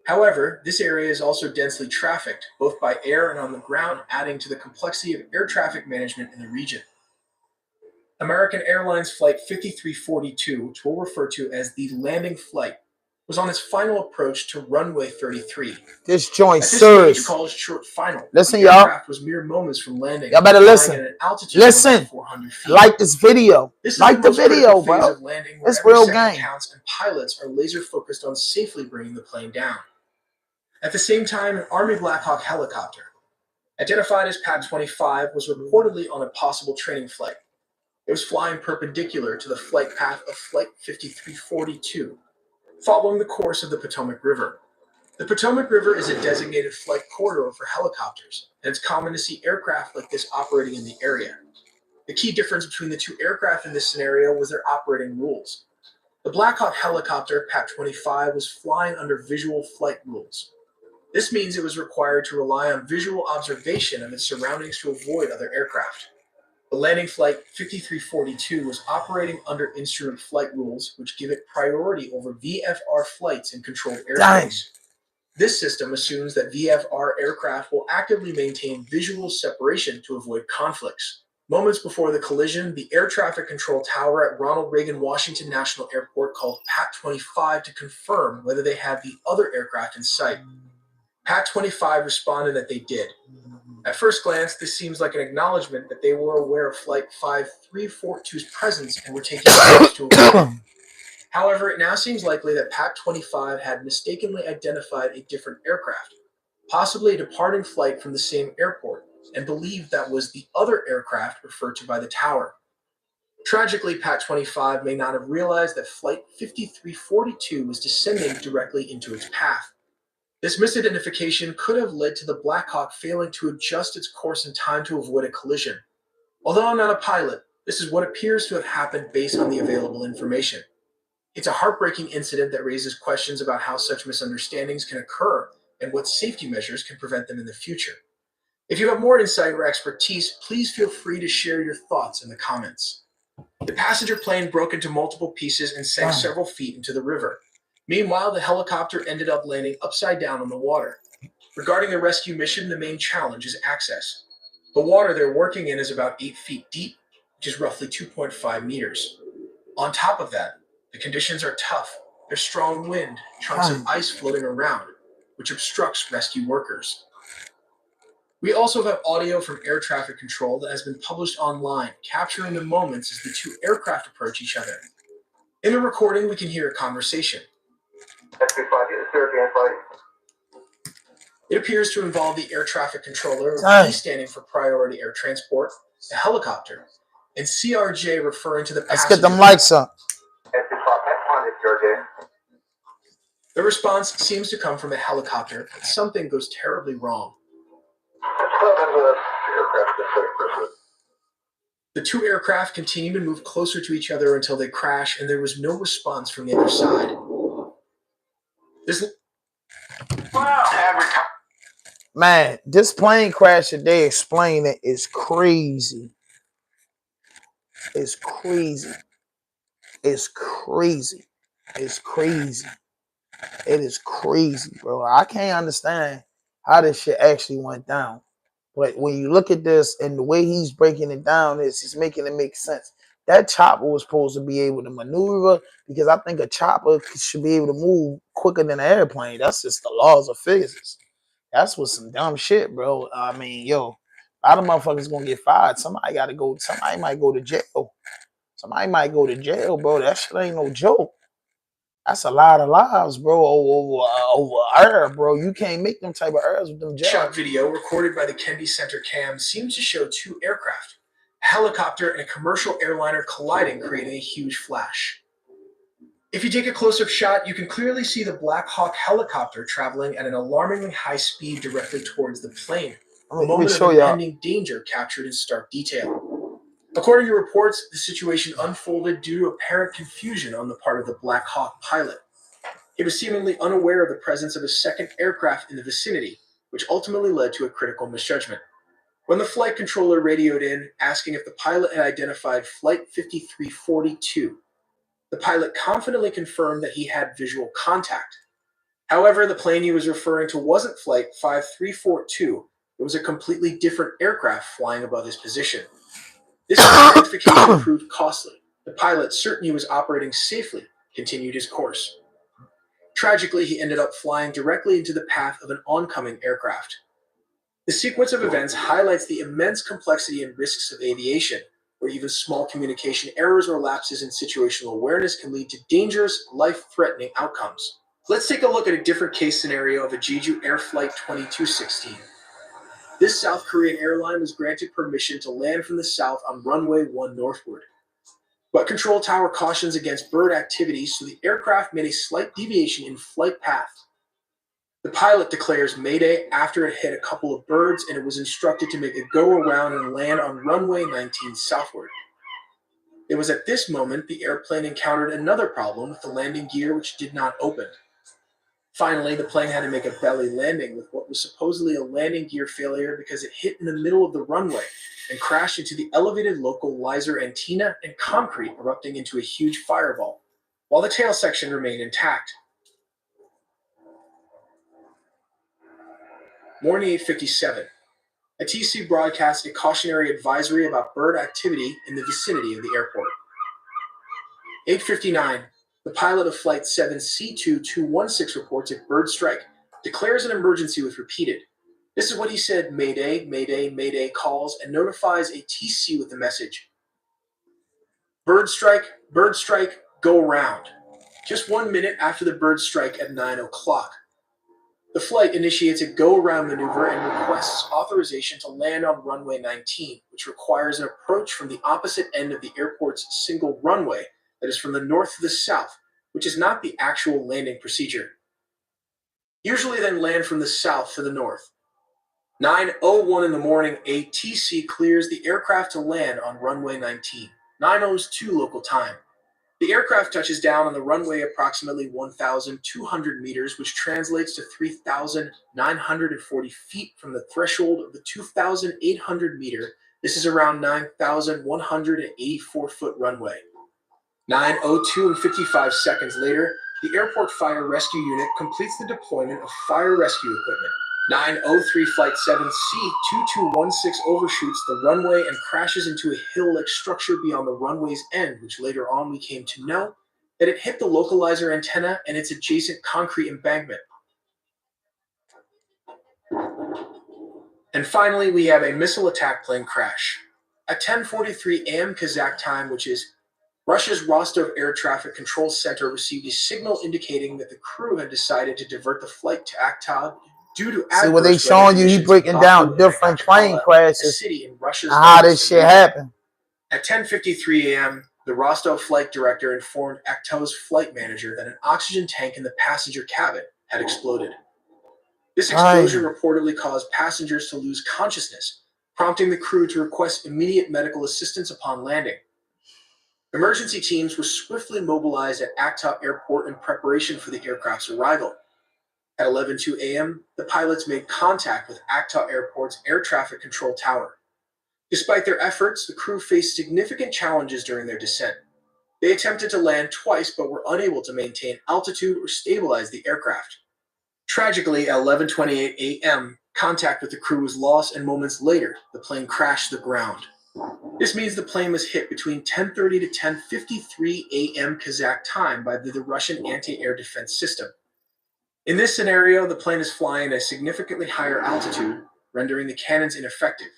However, this area is also densely trafficked, both by air and on the ground, adding to the complexity of air traffic management in the region. American Airlines Flight 5342, which we'll refer to as the landing flight, was on its final approach to runway 33. This joint At this serves. stage called short final. Listen, the y'all. aircraft was mere moments from landing. Y'all better listen. At an altitude Listen. of about 400 feet. Like this video. This like is the most critical video, bro. phase of landing, where It's every real second game. counts and pilots are laser focused on safely bringing the plane down. At the same time, an Army Black Hawk helicopter, identified as PAP-25, was reportedly on a possible training flight. It was flying perpendicular to the flight path of Flight 5342, following the course of the Potomac River. The Potomac River is a designated flight corridor for helicopters, and it's common to see aircraft like this operating in the area. The key difference between the 2 aircraft in this scenario was their operating rules. The Black Hawk helicopter, PAP-25, was flying under visual flight rules. This means it was required to rely on visual observation of its surroundings to avoid other aircraft. The landing flight 5342 was operating under instrument flight rules, which give it priority over VFR flights in controlled airspace. This system assumes that VFR aircraft will actively maintain visual separation to avoid conflicts. Moments before the collision, the air traffic control tower at Ronald Reagan Washington National Airport called PAP-25 to confirm whether they had the other aircraft in sight. PAP-25 responded that they did. At first glance, this seems like an acknowledgement that they were aware of Flight 5342's presence and were taking steps to avoid it. However, it now seems likely that PAP-25 had mistakenly identified a different aircraft, possibly a departing flight from the same airport, and believed that was the other aircraft referred to by the tower. Tragically, Pat 25 may not have realized that Flight 5342 was descending directly into its path. This misidentification could have led to the Black Hawk failing to adjust its course in time to avoid a collision. Although I'm not a pilot, this is what appears to have happened based on the available information. It's a heartbreaking incident that raises questions about how such misunderstandings can occur and what safety measures can prevent them in the future. If you have more insight or expertise, please feel free to share your thoughts in the comments. The passenger plane broke into multiple pieces and sank several feet into the river. Meanwhile, the helicopter ended up landing upside down on the water. Regarding the rescue mission, the main challenge is access. The water they're working in is about 8 feet deep, which is roughly 2.5 meters. On top of that, the conditions are tough. There's strong wind, chunks of ice floating around, which obstructs rescue workers. We also have audio from air traffic control that has been published online, capturing the moments as the two aircraft approach each other. In the recording, we can hear a conversation. It appears to involve the air traffic controller, with P standing for priority air transport, the helicopter, and CRJ referring to the passenger. Let's get them lights up. The response seems to come from the helicopter, but something goes terribly wrong. The two aircraft continue to move closer to each other until they crash, and there was no response from the other side. Man, this plane crash that they explain it is crazy. It's crazy. It's crazy. It's crazy. It is crazy, bro. I can't understand how this shit actually went down. But when you look at this and the way he's breaking it down, he's making it make sense. That chopper was supposed to be able to maneuver because I think a chopper should be able to move quicker than an airplane. That's just the laws of physics. That's what some dumb shit, bro. I mean, yo, a lot of motherfuckers gonna get fired. Somebody gotta go. Somebody might go to jail. Somebody might go to jail, bro. That shit ain't no joke. That's a lot of lives, bro, over air, bro. You can't make them type of errors with them jobs. Shot video recorded by the Kennedy Center cam seems to show two aircraft, a helicopter and a commercial airliner colliding, creating a huge flash. If you take a close-up shot, you can clearly see the Black Hawk helicopter traveling at an alarmingly high speed directly towards the plane. A moment of impending danger captured in stark detail. According to reports, the situation unfolded due to apparent confusion on the part of the Black Hawk pilot. He was seemingly unaware of the presence of a second aircraft in the vicinity, which ultimately led to a critical misjudgment. When the flight controller radioed in, asking if the pilot had identified Flight 5342, the pilot confidently confirmed that he had visual contact. However, the plane he was referring to wasn't Flight 5342. It was a completely different aircraft flying above his position. This identification proved costly. The pilot, certain he was operating safely, continued his course. Tragically, he ended up flying directly into the path of an oncoming aircraft. The sequence of events highlights the immense complexity and risks of aviation, where even small communication errors or lapses in situational awareness can lead to dangerous, life-threatening outcomes. Let's take a look at a different case scenario of a Jeju Air Flight 2216. This South Korean airline was granted permission to land from the south on runway 1 northward. But control tower cautions against bird activity, so the aircraft made a slight deviation in flight path. The pilot declares Mayday after it hit a couple of birds, and it was instructed to make a go-around and land on runway 19 southward. It was at this moment the airplane encountered another problem with the landing gear, which did not open. Finally, the plane had to make a belly landing with what was supposedly a landing gear failure because it hit in the middle of the runway and crashed into the elevated localizer antenna and concrete, erupting into a huge fireball, while the tail section remained intact. Morning 8:57. A TC broadcast a cautionary advisory about bird activity in the vicinity of the airport. 8:59. The pilot of Flight 7C2216 reports a bird strike, declares an emergency with repeated. This is what he said: Mayday, Mayday, Mayday calls, and notifies a TC with the message. Bird strike, go around. Just 1 minute after the bird strike at 9 o'clock. The flight initiates a go-around maneuver and requests authorization to land on runway 19, which requires an approach from the opposite end of the airport's single runway that is from the north to the south, which is not the actual landing procedure. Usually then land from the south to the north. 9:01 in the morning, ATC clears the aircraft to land on runway 19, 9:02 local time. The aircraft touches down on the runway approximately 1,200 meters, which translates to 3,940 feet from the threshold of the 2,800 meter. This is around 9,184-foot runway. 9:02 and 55 seconds later, the Airport Fire Rescue Unit completes the deployment of fire rescue equipment. 9:03 Flight 7C 2216 overshoots the runway and crashes into a hill-like structure beyond the runway's end, which later on we came to know that it hit the localizer antenna and its adjacent concrete embankment. And finally, we have a missile attack plane crash. At 10:43 a.m. Kazakh time, which is Russia's Rostov Air Traffic Control Center, received a signal indicating that the crew had decided to divert the flight to Aktau due to see what they showing you. He breaking down different plane crashes and how this shit happened. At 10:53 a.m., the Rostov flight director informed Aktau's flight manager that an oxygen tank in the passenger cabin had exploded. This explosion reportedly caused passengers to lose consciousness, prompting the crew to request immediate medical assistance upon landing. Emergency teams were swiftly mobilized at Aktau Airport in preparation for the aircraft's arrival. At 11:02 a.m., the pilots made contact with Aktau Airport's air traffic control tower. Despite their efforts, the crew faced significant challenges during their descent. They attempted to land twice but were unable to maintain altitude or stabilize the aircraft. Tragically, at 11:28 a.m., contact with the crew was lost, and moments later, the plane crashed to the ground. This means the plane was hit between 10:30 to 10:53 a.m. Kazakh time by the Russian anti-air defense system. In this scenario, the plane is flying at a significantly higher altitude, rendering the cannons ineffective.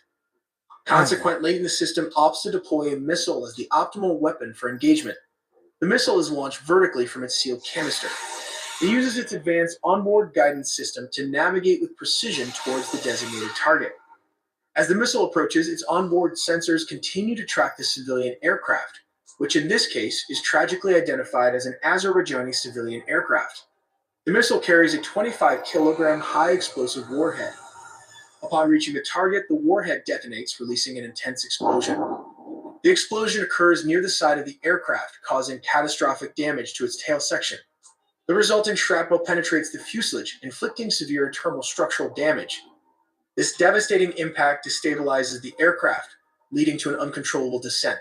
Consequently, the system opts to deploy a missile as the optimal weapon for engagement. The missile is launched vertically from its sealed canister. It uses its advanced onboard guidance system to navigate with precision towards the designated target. As the missile approaches, its onboard sensors continue to track the civilian aircraft, which in this case is tragically identified as an Azerbaijani civilian aircraft. The missile carries a 25-kilogram high-explosive warhead. Upon reaching the target, the warhead detonates, releasing an intense explosion. The explosion occurs near the side of the aircraft, causing catastrophic damage to its tail section. The resulting shrapnel penetrates the fuselage, inflicting severe internal structural damage. This devastating impact destabilizes the aircraft, leading to an uncontrollable descent.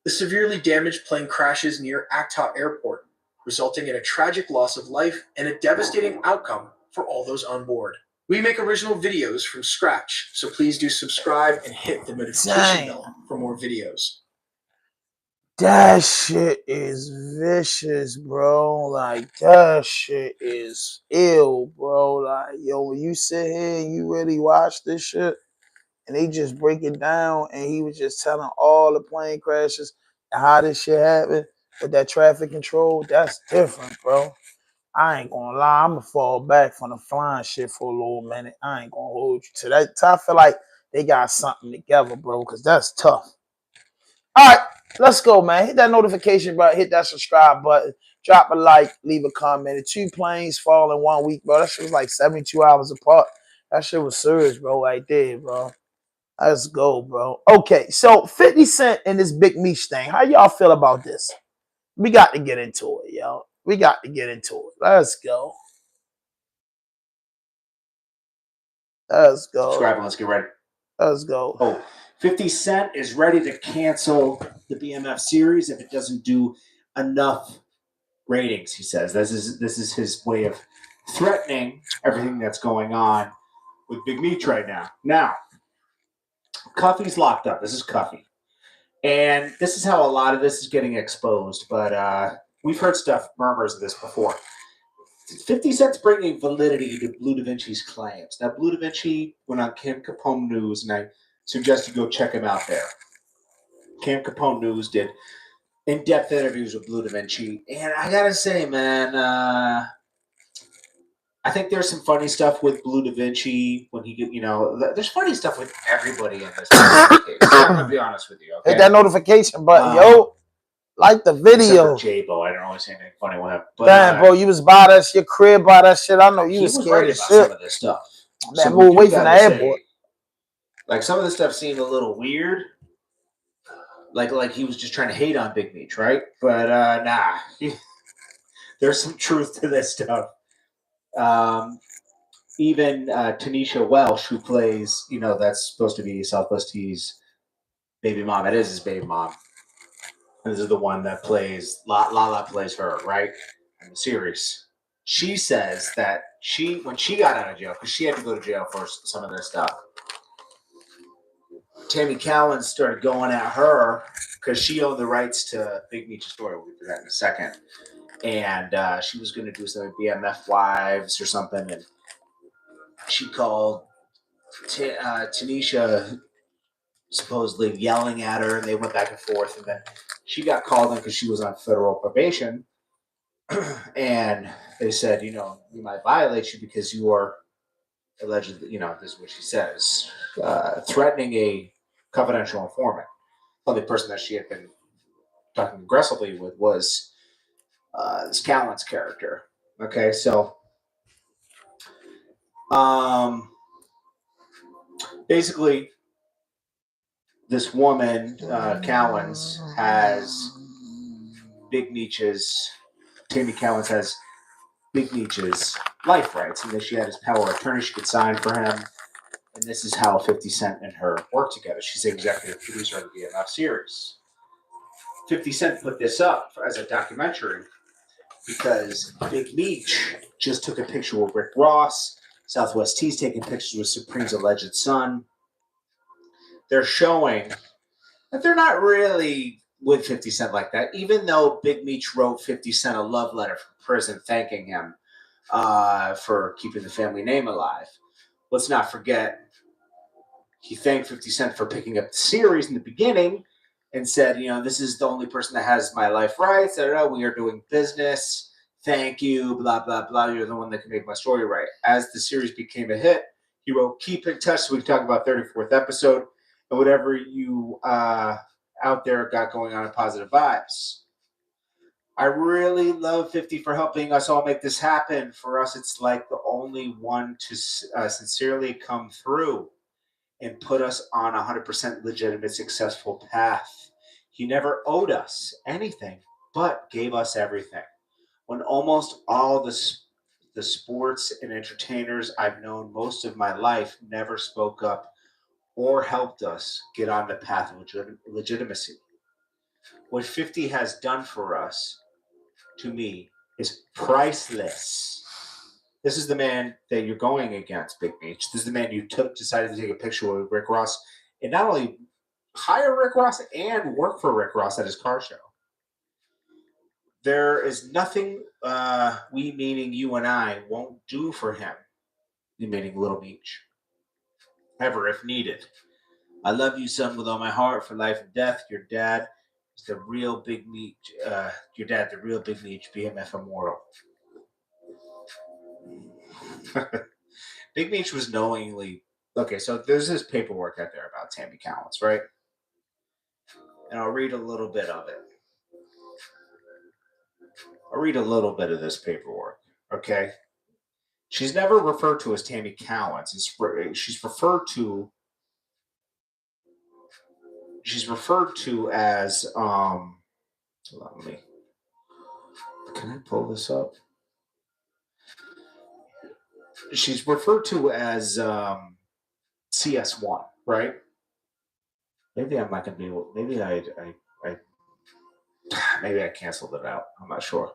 The severely damaged plane crashes near Aktau Airport, resulting in a tragic loss of life and a devastating outcome for all those on board. We make original videos from scratch, so please do subscribe and hit the notification bell for more videos. That shit is vicious, bro. Like, that shit is ill, bro. Like, yo, when you sit here and you really watch this shit, and they just break it down, and he was just telling all the plane crashes and how this shit happened with that traffic control, that's different, bro. I ain't gonna lie, I'm gonna fall back from the flying shit for a little minute. I ain't gonna hold you to that. I feel like they got something together, bro, because that's tough. All right, let's go, man. Hit that notification button, hit that subscribe button, drop a like, leave a comment. The 2 planes fall in 1 week, bro. That shit was like 72 hours apart. That shit was serious, bro, right there, bro. Let's go, bro. Okay, so 50 Cent and this Big Meech thing. How y'all feel about this? We got to get into it, yo. We got to get into it. Let's go. Let's go. Subscribe and let's get ready. Let's go. Oh, 50 Cent is ready to cancel the BMF series if it doesn't do enough ratings, he says. This is his way of threatening everything that's going on with Big Meech right now. Now, Cuffy's locked up. This is Cuffy. And this is how a lot of this is getting exposed. But we've heard murmurs of this before. 50 Cent's bringing validity to Blue Da Vinci's claims. Now, Blue Da Vinci went on Cam Capone News, and I suggest you go check him out there. Cam Capone News did in-depth interviews with Blue Da Vinci. And I got to say, man, I think there's some funny stuff with Blue Da Vinci when he, there's funny stuff with everybody in this case. I'm gonna be honest with you. Okay? Hit that notification button, yo. Like the video. J-Bo, I don't always say anything funny with him. But, damn, bro, you was by that shit, crib by that shit. I know you was scared right as about shit. some of this stuff. Man, move away from the airport. Like some of this stuff seemed a little weird. Like he was just trying to hate on Big Meech, right? But nah, there's some truth to this stuff. Even Tanisha Welsh, who plays, that's supposed to be Southwest T's baby mom. It is his baby mom. And this is the one that plays, Lala plays her, right? In the series. She says that when she got out of jail, because she had to go to jail for some of this stuff, Tammy Cowan started going at her because she owned the rights to Big Meech's story. We'll get to that in a second. And she was going to do something with BMF Wives or something. And she called Tanisha supposedly yelling at her, and they went back and forth. And then she got called in because she was on federal probation. And they said, we might violate you because you are allegedly, this is what she says, threatening a confidential informant. The only person that she had been talking aggressively with was this Callan's character. Okay, so basically, this woman, Cowens, has Big Meech's, Tammy Cowens has Big Meech's life rights, and that she had his power of attorney. She could sign for him, and this is how 50 Cent and her work together. She's the executive producer of the BMF series. 50 Cent put this up as a documentary because Big Meech just took a picture with Rick Ross. Southwest T's taking pictures with Supreme's alleged son. They're showing that they're not really with 50 Cent like that, even though Big Meech wrote 50 Cent a love letter from prison thanking him for keeping the family name alive. Let's not forget, he thanked 50 Cent for picking up the series in the beginning and said, this is the only person that has my life rights. We are doing business. Thank you, blah, blah, blah. You're the one that can make my story right. As the series became a hit, he wrote, keep in touch. So we can talk about 34th episode and whatever you out there got going on in positive vibes. I really love 50 for helping us all make this happen. For us, it's like the only one to sincerely come through and put us on a 100% legitimate, successful path. He never owed us anything, but gave us everything. When almost all the sports and entertainers I've known most of my life never spoke up or helped us get on the path of legitimacy. What 50 has done for us, to me, is priceless. This is the man that you're going against, Big Meech. This is the man you decided to take a picture with Rick Ross and not only hire Rick Ross and work for Rick Ross at his car show. There is nothing we, meaning you and I, won't do for him, you meaning Little Meech, ever if needed. I love you, son, with all my heart, for life and death. Your dad is the real Big Meech. Your dad, the real Big Meech, BMF immortal. Big Meech was knowingly okay. So there's this paperwork out there about Tammy Cowens, right? And I'll read a little bit of it. I'll read a little bit of this paperwork, okay? She's never referred to as Tammy Cowens. She's referred to as hold on, can I pull this up? She's referred to as CS1, right? Maybe I'm not gonna be able. Maybe I canceled it out. I'm not sure.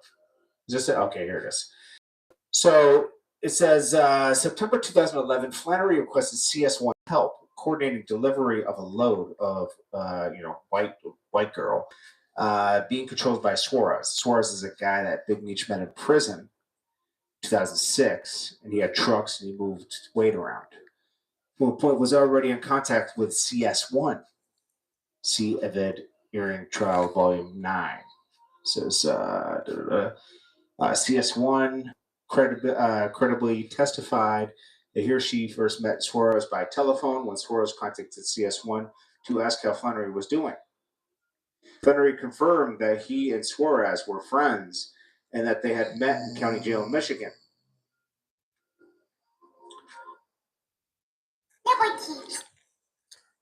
Is this it? Okay, here it is. So it says September 2011, Flannery requested CS1 help coordinating delivery of a load of white girl being controlled by Suarez. Suarez is a guy that Big Meech met in prison in 2006, and he had trucks and he moved weight around. Well, Point was already in contact with CS1. See Evid Earring Trial Volume 9. It says CS1 credibly testified that he or she first met Suarez by telephone when Suarez contacted CS1 to ask how Flannery was doing. Flannery confirmed that he and Suarez were friends and that they had met in county jail in Michigan.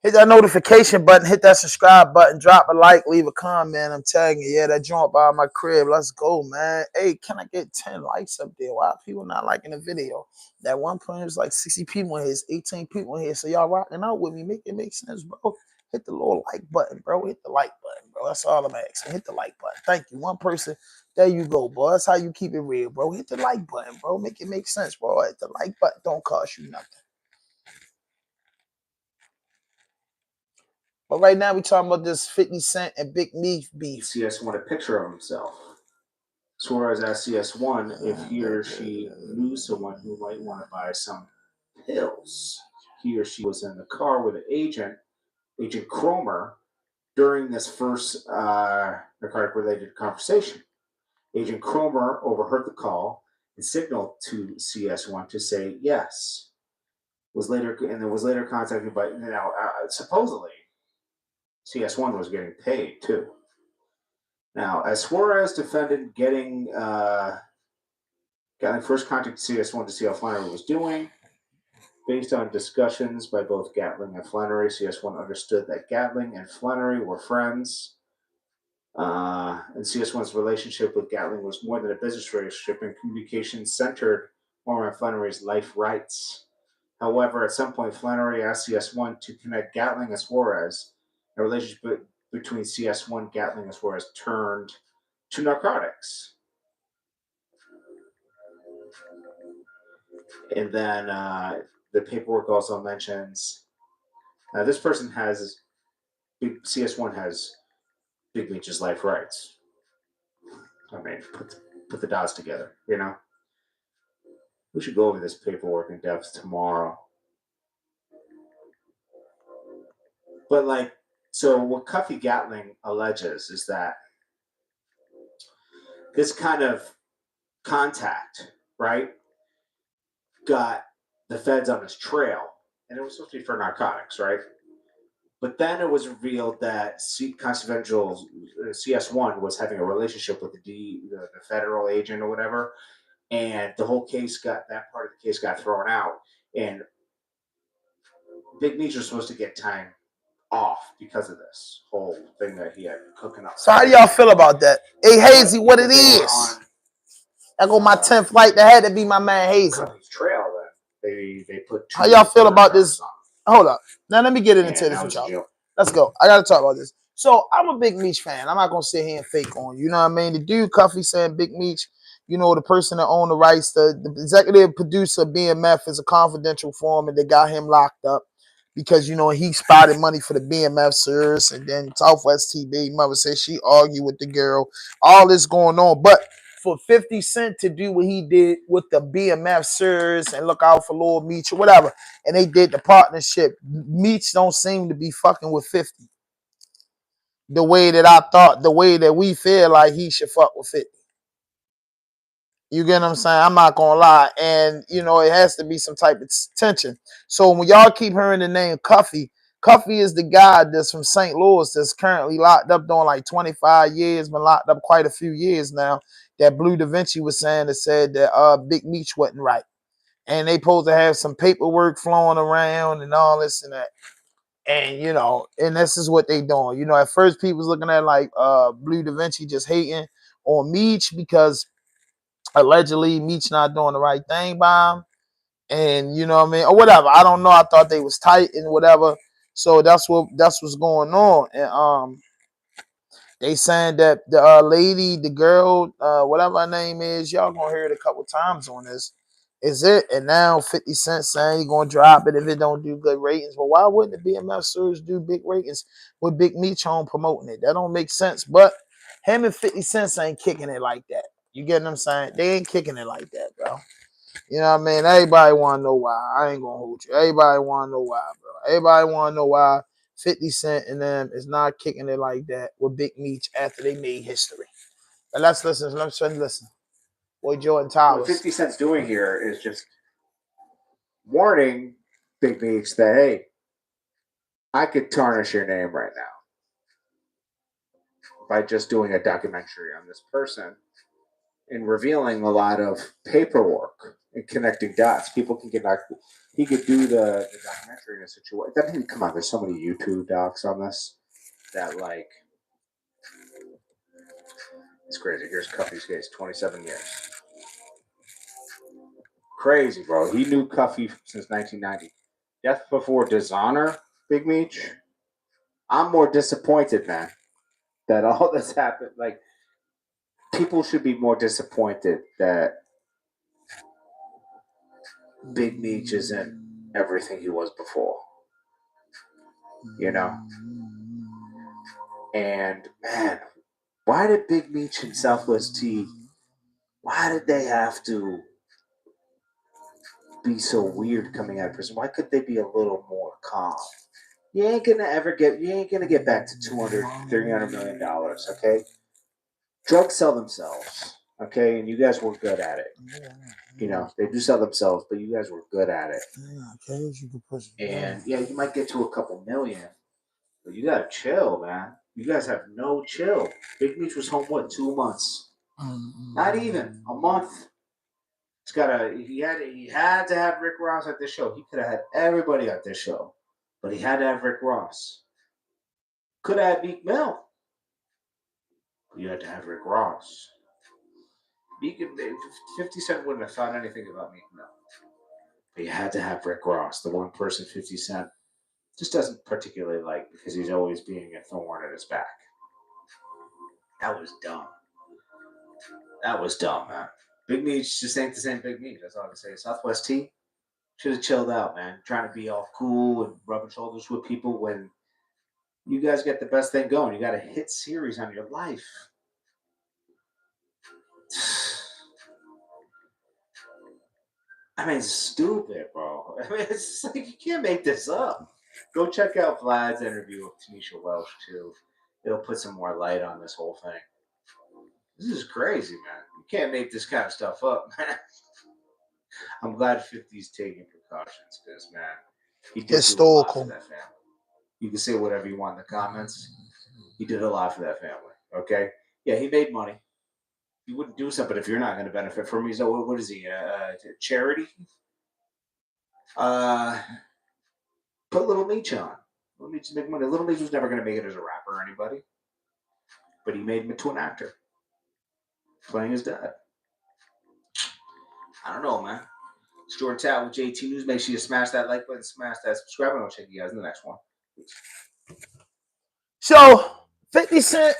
Hit that notification button, hit that subscribe button, drop a like, leave a comment. I'm tagging you. Yeah, that joint by my crib. Let's go, man. Hey, can I get 10 likes up there? Why are people not liking the video? That one point was like 60 people in here, 18 people in here. So y'all rocking out with me. Make it make sense, bro. Hit the little like button, bro. Hit the like button, bro. That's all I'm asking. Hit the like button. Thank you. One person. There you go, bro. That's how you keep it real, bro. Hit the like button, bro. Make it make sense, bro. Hit the like button. Don't cost you nothing. But right now, we're talking about this 50 Cent and Big Meech beef. CS1 a picture of himself. Suarez asked CS1 if he or she knew someone who might want to buy some pills. He or she was in the car with an agent, Agent Cromer, during this first narcotic-related conversation. Agent Cromer overheard the call and signaled to CS1 to say yes. Was later contacted by supposedly CS1 was getting paid too. Now, as Suarez defended getting first contact CS1 to see how Flannery was doing, based on discussions by both Gatling and Flannery, CS1 understood that Gatling and Flannery were friends, and CS1's relationship with Gatling was more than a business relationship, and communication centered more on Flannery's life rights. However, at some point, Flannery asked CS1 to connect Gatling and Suarez. The relationship between CS1, Gatling, and Suarez turned to narcotics. And then the paperwork also mentions this person has CS1 has Big Meech's life rights. I mean, put the dots together, you know. We should go over this paperwork in depth tomorrow. But so what Cuffy Gatling alleges is that this kind of contact, right, got the feds on his trail, and it was supposed to be for narcotics, right? But then it was revealed that Confidential CS1 was having a relationship with the federal agent or whatever, and the whole case that part of the case got thrown out, and Big Meech was supposed to get time off because of this whole thing that he had cooking up. So how do y'all feel about that? Hey, Hazy, what it is? I go my 10th flight. That had to be my man Hazy. Trail that they put. How y'all feel about this? Hold up. Now let me get into this with y'all. Let's go. I gotta talk about this. So I'm a Big Meech fan. I'm not gonna sit here and fake on you. You know what I mean? The dude Cuffy saying Big Meech, you know, the person that owned the rights, the executive producer of BMF is a confidential informant that got him locked up because, you know, he spotted money for the BMF service, and then Southwest TV mother said she argued with the girl. All this going on, but for 50 Cent to do what he did with the BMF service and look out for Lord Meech or whatever, and they did the partnership, Meech don't seem to be fucking with 50 the way that I thought, the way that we feel like he should fuck with 50. You get what I'm saying? I'm not gonna lie. And, you know, it has to be some type of tension. So when y'all keep hearing the name Cuffy, Cuffy is the guy that's from St. Louis that's currently locked up doing like 25 years, been locked up quite a few years now, that Blue Da Vinci was saying that said that Big Meech wasn't right. And they supposed to have some paperwork flowing around and all this and that. And, you know, and this is what they doing. You know, at first people was looking at like Blue Da Vinci just hating on Meech because allegedly Meech not doing the right thing by him. And you know what I mean? Or whatever. I don't know. I thought they was tight and whatever. So that's what's going on. And they saying that the lady, the girl, whatever her name is, y'all gonna hear it a couple times on this. Is it? And now 50 Cent saying he gonna drop it if it don't do good ratings. But why wouldn't the BMF series do big ratings with Big Meech home promoting it? That don't make sense. But him and 50 Cent ain't kicking it like that. You get what I'm saying? They ain't kicking it like that, bro. You know what I mean? Everybody want to know why. I ain't going to hold you. Everybody want to know why, bro. Everybody want to know why 50 Cent and them is not kicking it like that with Big Meech after they made history. But let's listen. Let's listen. Boy, Jordan What Towers. 50 Cent's doing here is just warning Big Meech that, hey, I could tarnish your name right now by just doing a documentary on this person and revealing a lot of paperwork and connecting dots. People can connect. He could do the documentary in a situation. I mean, come on, there's so many YouTube docs on this that, like, it's crazy. Here's Cuffy's case, 27 years. Crazy, bro. He knew Cuffy since 1990. Death before dishonor, Big Meech. I'm more disappointed, man, that all this happened. Like, people should be more disappointed that Big Meech isn't everything he was before. You know? And, man, why did Big Meech and Southwest T, why did they have to be so weird coming out of prison? Why could they be a little more calm? You ain't gonna get back to $300 million, okay? Drugs sell themselves, okay? And you guys were good at it. You know, they do sell themselves, but you guys were good at it. And yeah, you might get to a couple million, but you gotta chill, man. You guys have no chill. Big Meech was home, what, 2 months? Not even a month. He had to have Rick Ross at this show. He could have had everybody at this show, but he had to have Rick Ross. Could have had Meek Mill. But you had to have Rick Ross. 50 Cent wouldn't have thought anything about Meek Mill. But you had to have Rick Ross, the one person 50 Cent just doesn't particularly like because he's always being a thorn in his back. That was dumb. That was dumb, man. Big Meech just ain't the same Big Meech. That's all I can say. Southwest T should have chilled out, man. Trying to be all cool and rubbing shoulders with people when you guys get the best thing going. You got a hit series on your life. I mean, it's stupid, bro. I mean, it's like you can't make this up. Go check out Vlad's interview with Tanisha Welsh, too. It'll put some more light on this whole thing. This is crazy, man. You can't make this kind of stuff up, man. I'm glad 50's taking precautions because, man, he did do a lot for that family. You can say whatever you want in the comments. He did a lot for that family, okay? Yeah, he made money. He wouldn't do something if you're not going to benefit from it. So what is he, charity? Put Little Meech on. Little Meech is making money. Little Meech was never going to make it as a rapper or anybody. But he made him into an actor. Playing his dad. I don't know, man. It's Jordan Tat with JT News. Make sure you smash that like button, smash that subscribe, and I'll check you guys in the next one. So 50 Cent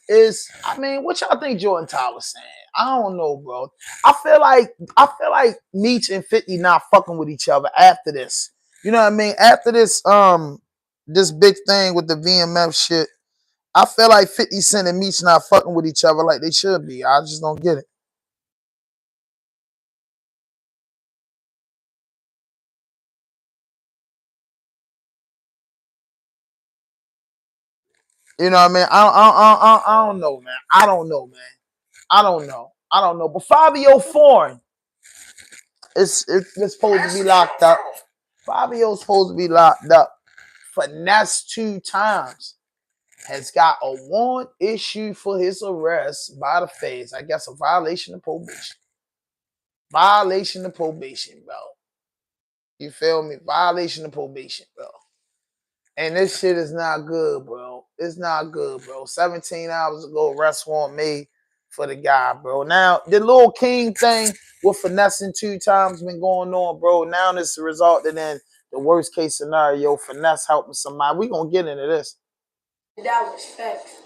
is, I mean, what y'all think Jordan Tyler's saying? I don't know, bro. I feel like Meech and 50 not fucking with each other after this. You know what I mean? After this this big thing with the VMF shit, I feel like 50 Cent and Meech not fucking with each other like they should be. I just don't get it. You know what I mean? I don't know, man. I don't know, man. I don't know. But Fabio Foreign is supposed to be locked up. Fabio's supposed to be locked up. FINESSE2TYMES has got a warrant issued for his arrest by the feds. I guess a violation of probation. Violation of probation, bro. You feel me? Violation of probation, bro. And this shit is not good, bro. It's not good, bro. 17 hours ago, arrest warrant made for the guy, bro. Now, the little King thing with FINESSE2TYMES been going on, bro. Now this resulted in the worst case scenario, Finesse helping somebody. We gonna get into this. That was facts.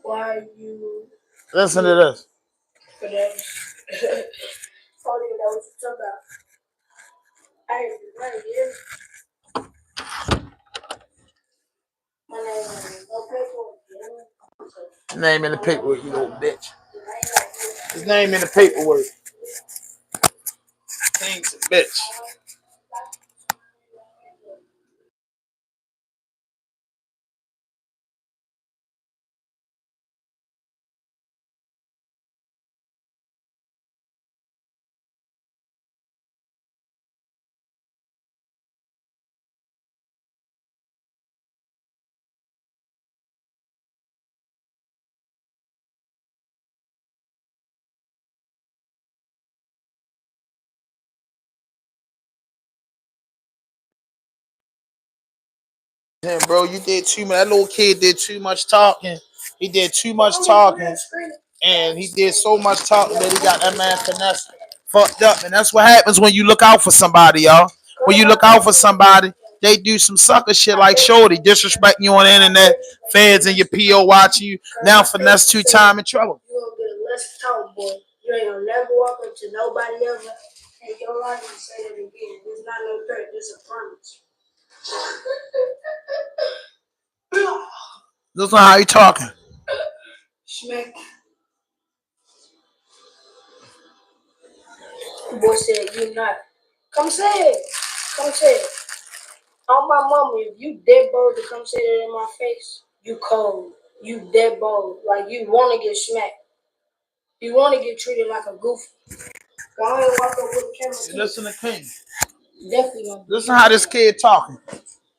Why you... Listen to this. Finesse. I don't even know what you're talking about. Hey, right here. My name is no paperwork. His name in the paperwork, you little bitch. His name in the paperwork. King's a bitch. Damn, bro, you did too much. That little kid did too much talking. He did too much talking. And he did so much talking that he got that man Finesse fucked up. And that's what happens when you look out for somebody, y'all. When you look out for somebody, they do some sucker shit like Shorty, disrespecting you on the internet, feds and your PO watching you. Now Finesse 2-time in trouble. You gonna get a less talk, boy. You ain't gonna never walk up to nobody ever in your life and say that again. It's not no threat, it's a promise. Listen how you talking. Smack. The boy said, you not. Come say it. Come say it. On my mama, if you dead bold to come say that in my face, you cold. You dead bold. Like you want to get smacked. You want to get treated like a goofy. Go ahead and walk up with the camera. Hey, listen to King. Definitely gonna listen how this kid talking.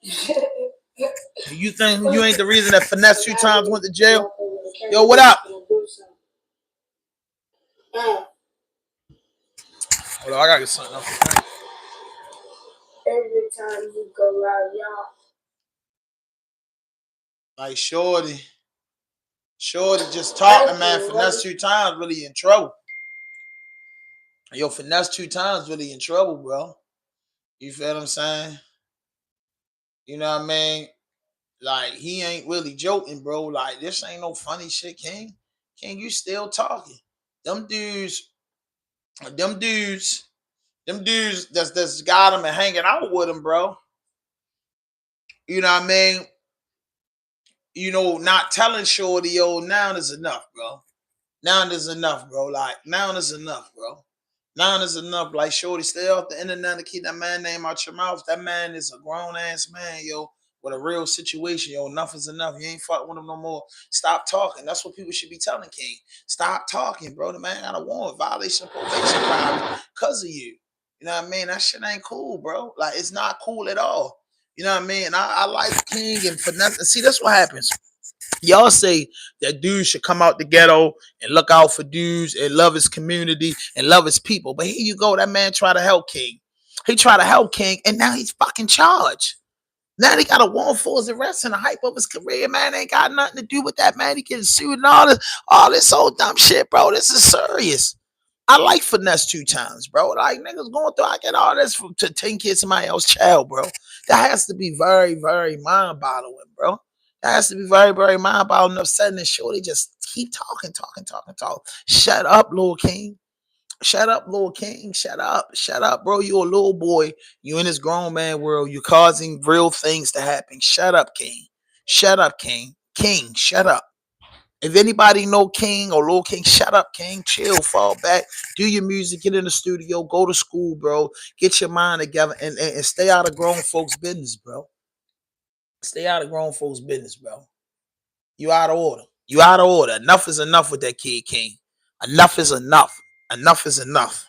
do You think you ain't the reason that Finesse 2-times went to jail? Yo, what up? Hold on, I gotta get something else. Every time you go live, y'all. Like Shorty just talking, man. Finesse 2-times really in trouble. Yo, Finesse 2-times really in trouble, bro. You feel what I'm saying? You know what I mean? Like, he ain't really joking, bro. Like, this ain't no funny shit, King. King, you still talking. Them dudes that's got him and hanging out with him, bro. You know what I mean? You know, not telling Shorty, yo, now is enough, bro. Now is enough, bro. Like, now is enough, bro. Now is enough. Like, Shorty, stay off the internet and keep that man name out your mouth. That man is a grown-ass man, yo, with a real situation, yo. Enough is enough. You ain't fucking with him no more. Stop talking. That's what people should be telling King. Stop talking, bro. The man got a warrant, violation of probation crime because of you. You know what I mean? That shit ain't cool, bro. Like, it's not cool at all. You know what I mean? I like King and Finesse. See, that's what happens. Y'all say that dudes should come out the ghetto and look out for dudes and love his community and love his people. But here you go. That man tried to help King. He tried to help King, and now he's fucking charged. Now they got a warrant for his arrest and the hype of his career, man. Ain't got nothing to do with that, man. He getting sued and all this old dumb shit, bro. This is serious. I like Finesse 2-times, bro. Like, niggas going through, I get all this to 10 kids somebody else's child, bro. That has to be very, very mind-boggling, bro. That has to be very, very mind-boggling. Upsetting and sure they just keep talking. Shut up, Lil King. Shut up, Lil King. Shut up, bro. You a little boy. You in this grown man world. You causing real things to happen. Shut up, King. Shut up, King. King, shut up. If anybody know King or Lil King, shut up, King. Chill, fall back, do your music, get in the studio, go to school, bro. Get your mind together and stay out of grown folks' business, bro. Stay out of grown folks' business, bro. You out of order. You out of order. Enough is enough with that kid, King. Enough is enough. Enough is enough.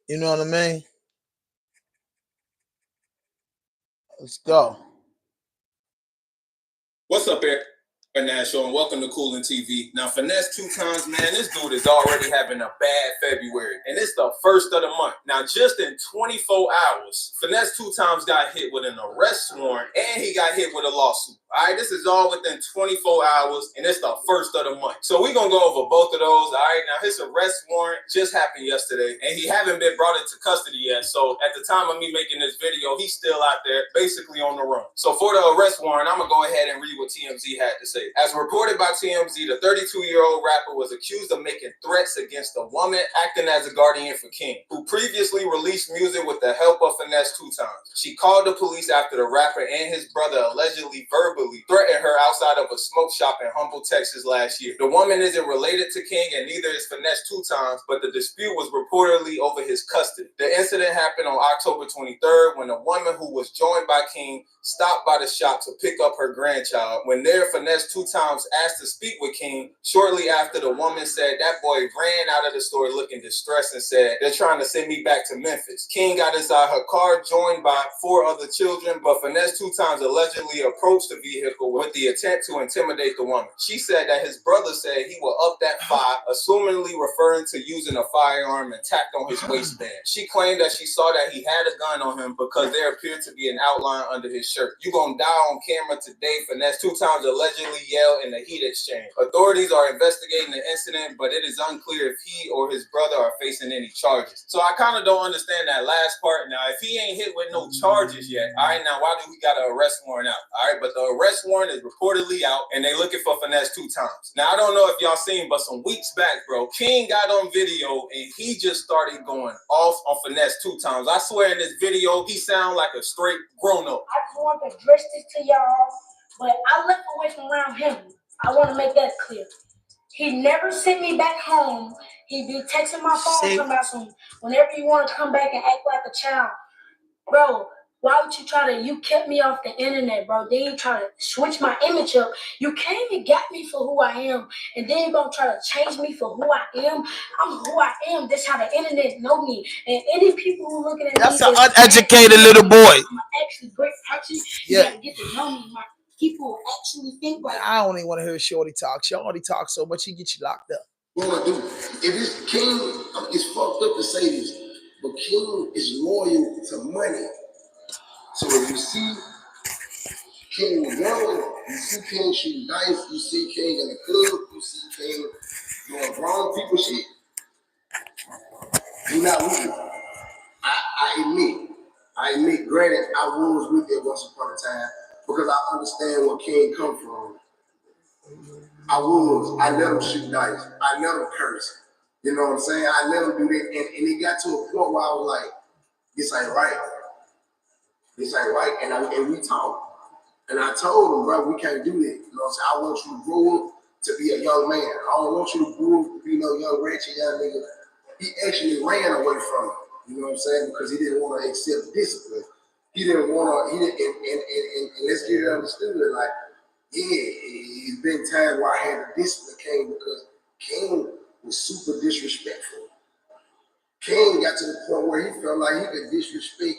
You know what I mean? Let's go. What's up, Eric? Show, and welcome to Coolin TV. Now, Finesse 2-times, man, this dude is already having a bad February, and it's the first of the month. Now, just in 24 hours, Finesse 2-times got hit with an arrest warrant, and he got hit with a lawsuit. All right, this is all within 24 hours, and it's the first of the month. So we're going to go over both of those. All right, now his arrest warrant just happened yesterday, and he haven't been brought into custody yet. So at the time of me making this video, he's still out there, basically on the run. So for the arrest warrant, I'm going to go ahead and read what TMZ had to say. As reported by TMZ, the 32-year-old rapper was accused of making threats against a woman acting as a guardian for King, who previously released music with the help of Finesse 2-times. She called the police after the rapper and his brother allegedly verbally threatened her outside of a smoke shop in Humble, Texas last year. The woman isn't related to King and neither is Finesse 2-times, but the dispute was reportedly over his custody. The incident happened on October 23rd when a woman who was joined by King stopped by the shop to pick up her grandchild. When there, Finesse Finesse2 Tymes asked to speak with King shortly after the woman said that boy ran out of the store looking distressed and said, they're trying to send me back to Memphis. King got inside her car, joined by 4 other children, but Finesse2 Tymes allegedly approached the vehicle with the intent to intimidate the woman. She said that his brother said he will up that 5, assumingly referring to using a firearm and tacked on his waistband. She claimed that she saw that he had a gun on him because there appeared to be an outline under his shirt. "You gonna die on camera today," Finesse2 Tymes allegedly yelled in the heat exchange. Authorities are investigating the incident, but it is unclear if he or his brother are facing any charges. So I kind of don't understand that last part. Now, if he ain't hit with no charges yet, all right, now why do we got an arrest warrant out? All right, but the arrest warrant is reportedly out, and they looking for Finesse2 Tymes. Now, I don't know if y'all seen, but some weeks back, bro, King got on video, and he just started going off on Finesse2 Tymes. I swear in this video, he sound like a straight grown-up. I just want to address this to y'all, but I left away from around him. I want to make that clear. He never sent me back home. He be texting my phone talking about some, whenever you want to come back and act like a child. Bro, why would you try to, you kept me off the internet, bro. Then you try to switch my image up. You came and got me for who I am, and then you're going to try to change me for who I am. I'm who I am. That's how the internet know me. And any people who looking at That's me. an uneducated little boy. I'm actually great person. You got to get to know me. People actually think like I don't even want to hear Shorty talk. Shorty talk so much, he get you locked up. What I do? If it's King, it's fucked up to say this, but King is loyal to money. So if you see King young, you see King shooting dice, you see King in the club, you see King doing grown people shit, he not with it. I admit, granted, I was with it once upon a time because I understand where King come from. I let him shoot dice. I let him curse. You know what I'm saying? I let him do that. And it got to a point where I was like, this ain't right. This ain't right. And we talked. And I told him, bro, we can't do that. You know what I'm saying? I want you to grow up to be a young man. I don't want you to grow up to be no young, ratchet young nigga. He actually ran away from it. You know what I'm saying? Because he didn't want to accept discipline. He didn't want to, and let's get it understood, like, yeah, it's been times where I had to discipline King because King was super disrespectful. King got to the point where he felt like he could disrespect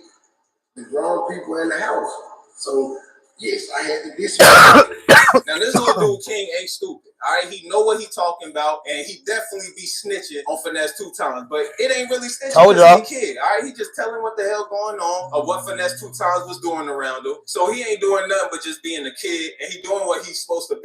the grown people in the house. So, yes, I had to disrespect. Now, this little dude, King, ain't stupid. All right, he know what he talking about, and he definitely be snitching on Finesse2 Tymes, but it ain't really snitching because he a kid. All right, he just telling what the hell going on or what Finesse2 Tymes was doing around him. So he ain't doing nothing but just being a kid, and he doing what he's supposed to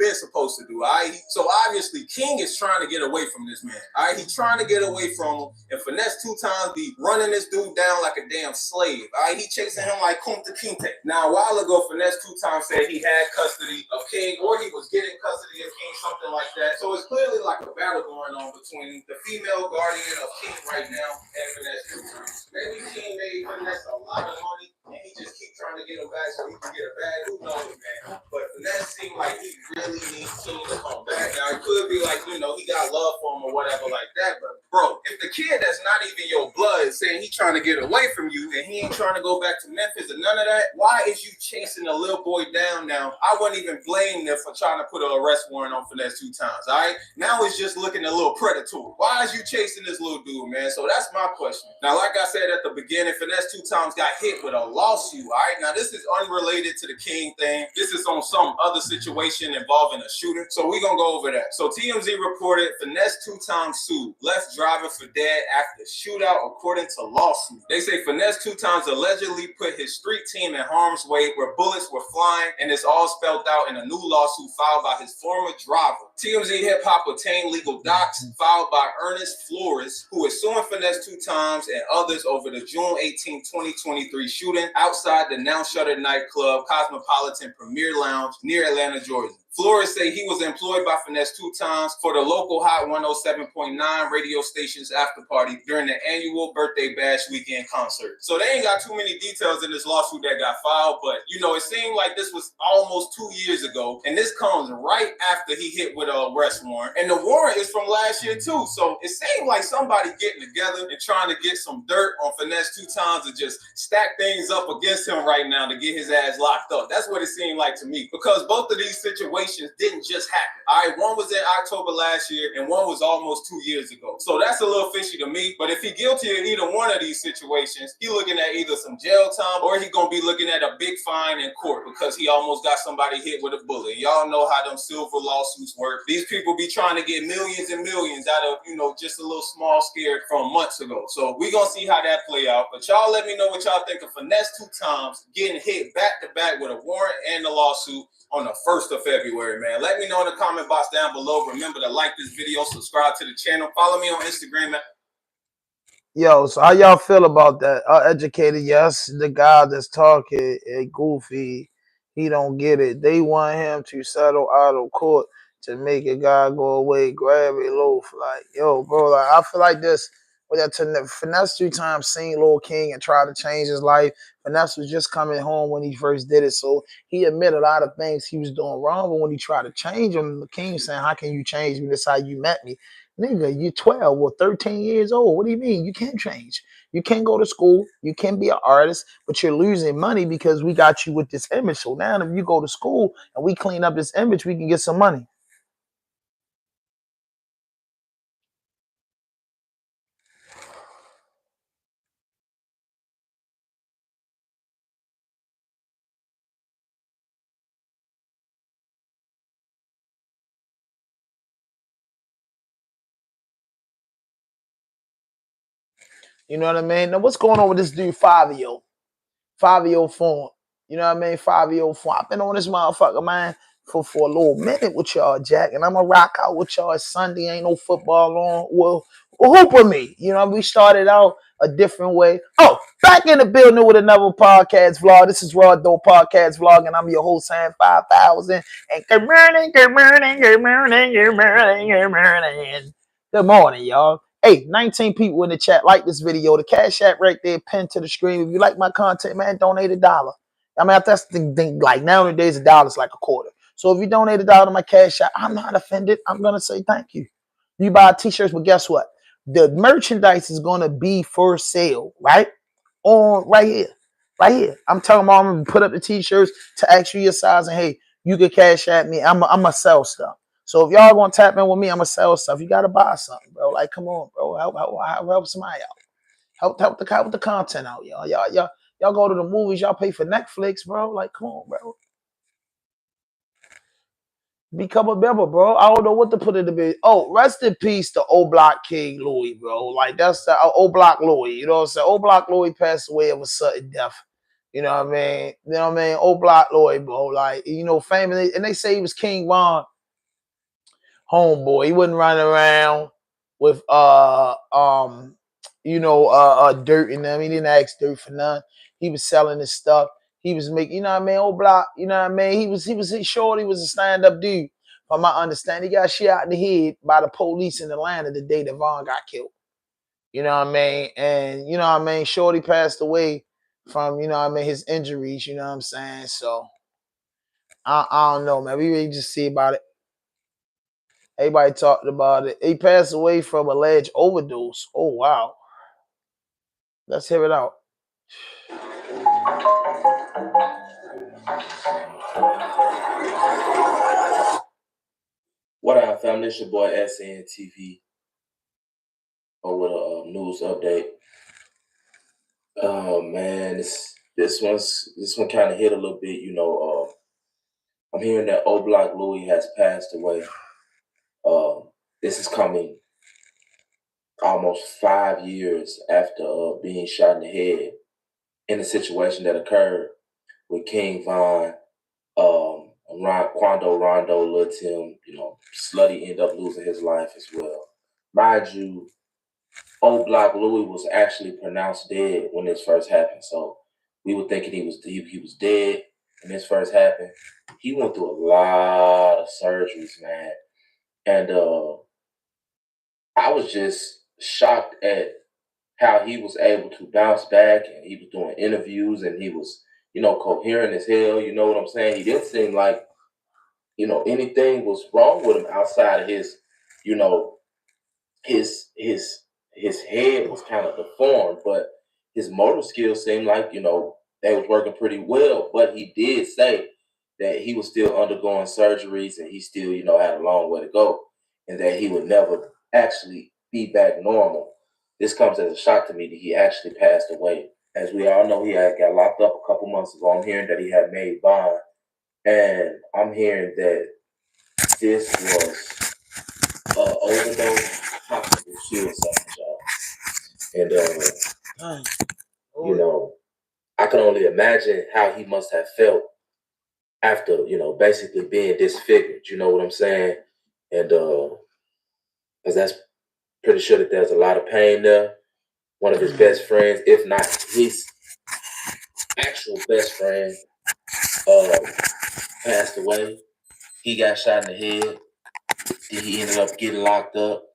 do. All right, so obviously King is trying to get away from this man. All right, he's trying to get away from him, and Finesse2 Tymes be running this dude down like a damn slave. All right, he chasing him like Kunta Kinte. Now, a while ago, Finesse2 Tymes said he had custody of King, or he was getting custody of King, something like that. So it's clearly like a battle going on between the female guardian of King right now and Finesse2 Tymes. Maybe King made Finesse a lot of money and he just keep trying to get him back so he can get a bag. Who knows, man? But Finesse seemed like he really needs King to come back. Now, it could be like, you know, he got love for him or whatever like that. But, bro, if the kid that's not even your blood is saying he's trying to get away from you and he ain't trying to go back to Memphis and none of that, why is you chasing a little boy down now? I wouldn't even blame them for trying to put an arrest warrant on Finesse2 Tymes, all right? Now it's just looking a little predatory. Why is you chasing this little dude, man? So that's my question. Now, like I said at the beginning, Finesse2 Tymes got hit with a lawsuit, all right? Now, this is unrelated to the King thing. This is on some other situation involving a shooter. So we're going to go over that. So TMZ reported Finesse2 Tymes sued. Left driver for dead after shootout according to lawsuit. They say Finesse2 Tymes allegedly put his street team in harm's way where bullets were flying, and it's all spelled out in a new lawsuit filed by his former driver. TMZ Hip Hop obtained legal docs filed by Ernest Flores, who is suing Finesse2 Tymes and others over the June 18, 2023 shooting outside the now-shuttered nightclub Cosmopolitan Premier Lounge near Atlanta, Georgia. Flores say he was employed by Finesse2 Tymes for the local Hot 107.9 radio station's after party during the annual birthday bash weekend concert. So they ain't got too many details in this lawsuit that got filed, but you know, it seemed like this was almost 2 years ago, and this comes right after he hit with a arrest warrant. And the warrant is from last year too, so it seemed like somebody getting together and trying to get some dirt on Finesse2 Tymes to just stack things up against him right now to get his ass locked up. That's what it seemed like to me, because both of these situations situations didn't just happen. All right, one was in October last year and one was almost 2 years ago. So that's a little fishy to me. But if he guilty in either one of these situations, he looking at either some jail time or he gonna be looking at a big fine in court because he almost got somebody hit with a bullet. Y'all know how them silver lawsuits work. These people be trying to get millions and millions out of, you know, just a little small scare from months ago. So we gonna see how that play out. But y'all let me know what y'all think of Finesse2Tymes getting hit back to back with a warrant and a lawsuit on the 1st of February, man. Let me know in the comment box down below. Remember to like this video, subscribe to the channel, follow me on Instagram. Yo, so how y'all feel about that? Educated, yes, the guy that's talking, goofy, he don't get it. They want him to settle out of court to make a guy go away, grab a loaf. Like, yo, bro, like, I feel like this. With that, Finesse2Tymes seen Lil King and tried to change his life. Finesse was just coming home when he first did it, so he admitted a lot of things he was doing wrong. But when he tried to change him, the King saying, "How can you change me? This is how you met me." Nigga, you're 12 or 13 years old. What do you mean? You can't change. You can't go to school. You can't be an artist, but you're losing money because we got you with this image. So now if you go to school and we clean up this image, we can get some money. You know what I mean? Now, what's going on with this dude, Fabio? Fabio phone. You know what I mean? Fabio phone. I've been on this motherfucker, man, for a little minute with y'all, Jack. And I'm going to rock out with y'all. It's Sunday. Ain't no football on. Well, hoop with me. You know, we started out a different way. Oh, back in the building with another podcast vlog. This is Raw Dope Podcast Vlog, and I'm your host, Sam 5000. And good morning, good morning, good morning, good morning, good morning. Good morning, y'all. Hey, 19 people in the chat. Like this video. The Cash App right there, pinned to the screen. If you like my content, man, donate $1. I mean, that's the thing. Like nowadays, $1 is like a quarter. So if you donate $1 to my Cash App, I'm not offended. I'm gonna say thank you. You buy t-shirts, but guess what? The merchandise is gonna be for sale, right? On right here, right here. I'm telling mom I'm gonna put up the t-shirts to ask you your size, and hey, you can Cash App me. I'm gonna sell stuff. So if y'all gonna tap in with me, I'm gonna sell stuff. You gotta buy something, bro. Like, come on, bro. Help somebody out. Help the content out, y'all. Y'all go to the movies. Y'all pay for Netflix, bro. Like, come on, bro. Become a member, bro. I don't know what to put in the video. Oh, rest in peace to OBLOCK King Louie, bro. Like, that's the OBLOCK Louie. You know what I'm saying? OBLOCK Louie passed away of a sudden death. You know what I mean? You know what I mean? OBLOCK Louie, bro. Like, you know, famous. And they say he was King Von homeboy. He wasn't running around with dirt in them. He didn't ask dirt for none. He was selling his stuff. He was making, you know what I mean, OBLOCK, you know what I mean? He was sure he was a stand-up dude. From my understanding, he got shot in the head by the police in Atlanta the day that Von got killed. You know what I mean? And you know what I mean, Shorty passed away from, you know what I mean, his injuries, you know what I'm saying? So I don't know, man. We really just see about it. Everybody talked about it. He passed away from alleged overdose. Oh, wow. Let's hear it out. What up, family? It's your boy SNTV with a news update. Oh man, this one kind of hit a little bit. You know, I'm hearing that OBLOCK Louie has passed away. This is coming almost 5 years after being shot in the head in a situation that occurred with King Von, Quando Rondo, Lil Tim. You know, Slutty ended up losing his life as well. Mind you, OBLOCK Louie was actually pronounced dead when this first happened. So we were thinking he was dead when this first happened. He went through a lot of surgeries, man. And I was just shocked at how he was able to bounce back, and he was doing interviews and he was, you know, coherent as hell. You know what I'm saying? He didn't seem like, you know, anything was wrong with him outside of his, you know, his head was kind of deformed, but his motor skills seemed like, you know, they was working pretty well. But he did say that he was still undergoing surgeries and he still, had a long way to go, and that he would never actually be back normal. This comes as a shock to me that he actually passed away. As we all know, he had got locked up a couple months ago. I'm hearing that he had made bond, and I'm hearing that this was overdose, possible suicide, y'all. And I can only imagine how he must have felt after, basically being disfigured. You know what I'm saying? And because that's pretty sure that there's a lot of pain there. One of his best friends, if not his actual best friend, passed away. He got shot in the head. Then he ended up getting locked up,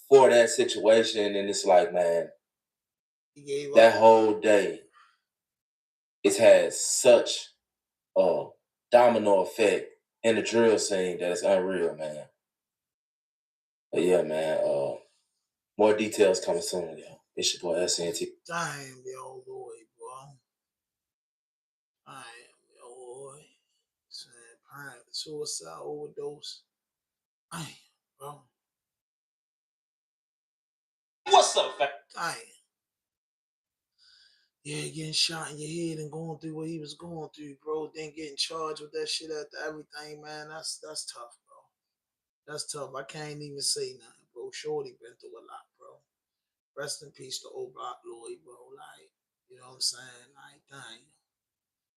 for that situation. And it's like, man, that whole day, it's had such a domino effect in the drill scene that it's unreal, man. But yeah, man, more details coming soon, yo. It's your boy SNT. Damn, yo, Louie, bro. Damn, yo, boy. Suicide overdose. Damn, bro. What's up, fam? Damn. Yeah, getting shot in your head and going through what he was going through, bro. Then getting charged with that shit after everything, man. That's tough, bro. That's tough. I can't even say nothing, bro. Shorty been through a lot, bro. Rest in peace to OBLOCK Louie, bro. Like, you know what I'm saying? Like, dang.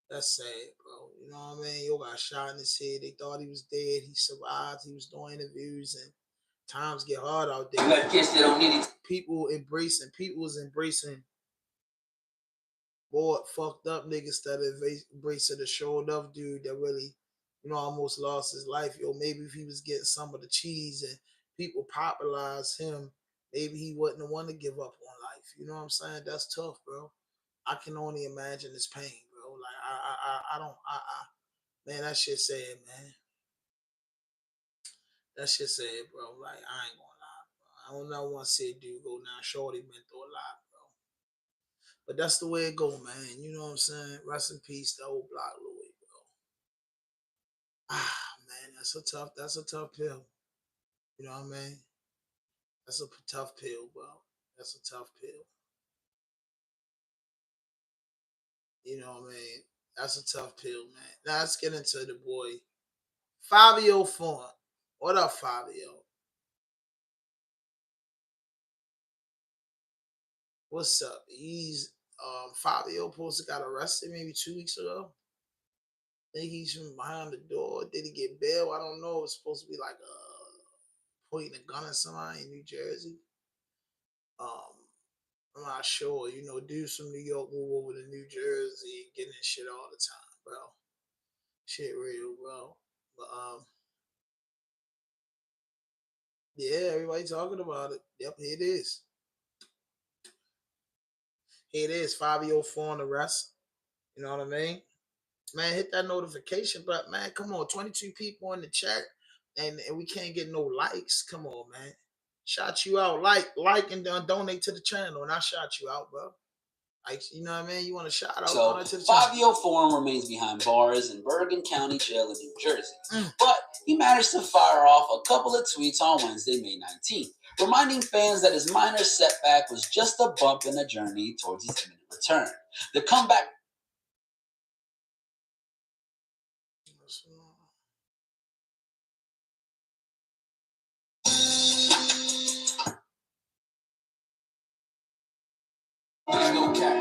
That's sad, bro. You know what I mean? Yo got shot in his head. They thought he was dead. He survived. He was doing interviews, and times get hard out there. People was embracing bored, fucked up niggas that embracing the show enough dude that really, almost lost his life. Yo, maybe if he was getting some of the cheese and people popularized him, maybe he wasn't the one to give up on life. You know what I'm saying? That's tough, bro. I can only imagine his pain, bro. Like man, that shit sad, man. That shit sad, bro. Like, I ain't gonna lie, bro. I don't know want to see a dude go down. Shorty been through a lot, bro. But that's the way it go, man. You know what I'm saying? Rest in peace, the OBLOCK Louie, bro. Ah, man, that's a tough pill. You know what I mean? That's a tough pill, bro. That's a tough pill. You know what I mean? That's a tough pill, man. Now let's get into the boy, Fabio Font. What up, Fabio? What's up? He's Fabio supposed to got arrested maybe 2 weeks ago. I think he's from behind the door. Did he get bail? I don't know. It's supposed to be like pointing a gun at somebody in New Jersey. I'm not sure. Dudes from New York move over to New Jersey and getting shit all the time, bro. Shit real, bro. But yeah, everybody talking about it. Yep, here it is. Here it is. Fabio Font arrest. You know what I mean? Man, hit that notification button, man. Come on, 22 people in the chat, and we can't get no likes. Come on, man. Shout you out. Like, and donate to the channel, and I shout you out, bro. Like, you know what I mean? You want to shout out? So, donate to the channel. Fabio Font remains behind bars in Bergen County Jail in New Jersey. But he managed to fire off a couple of tweets on Wednesday, May 19th, reminding fans that his minor setback was just a bump in the journey towards his imminent return. The comeback. There's no cap.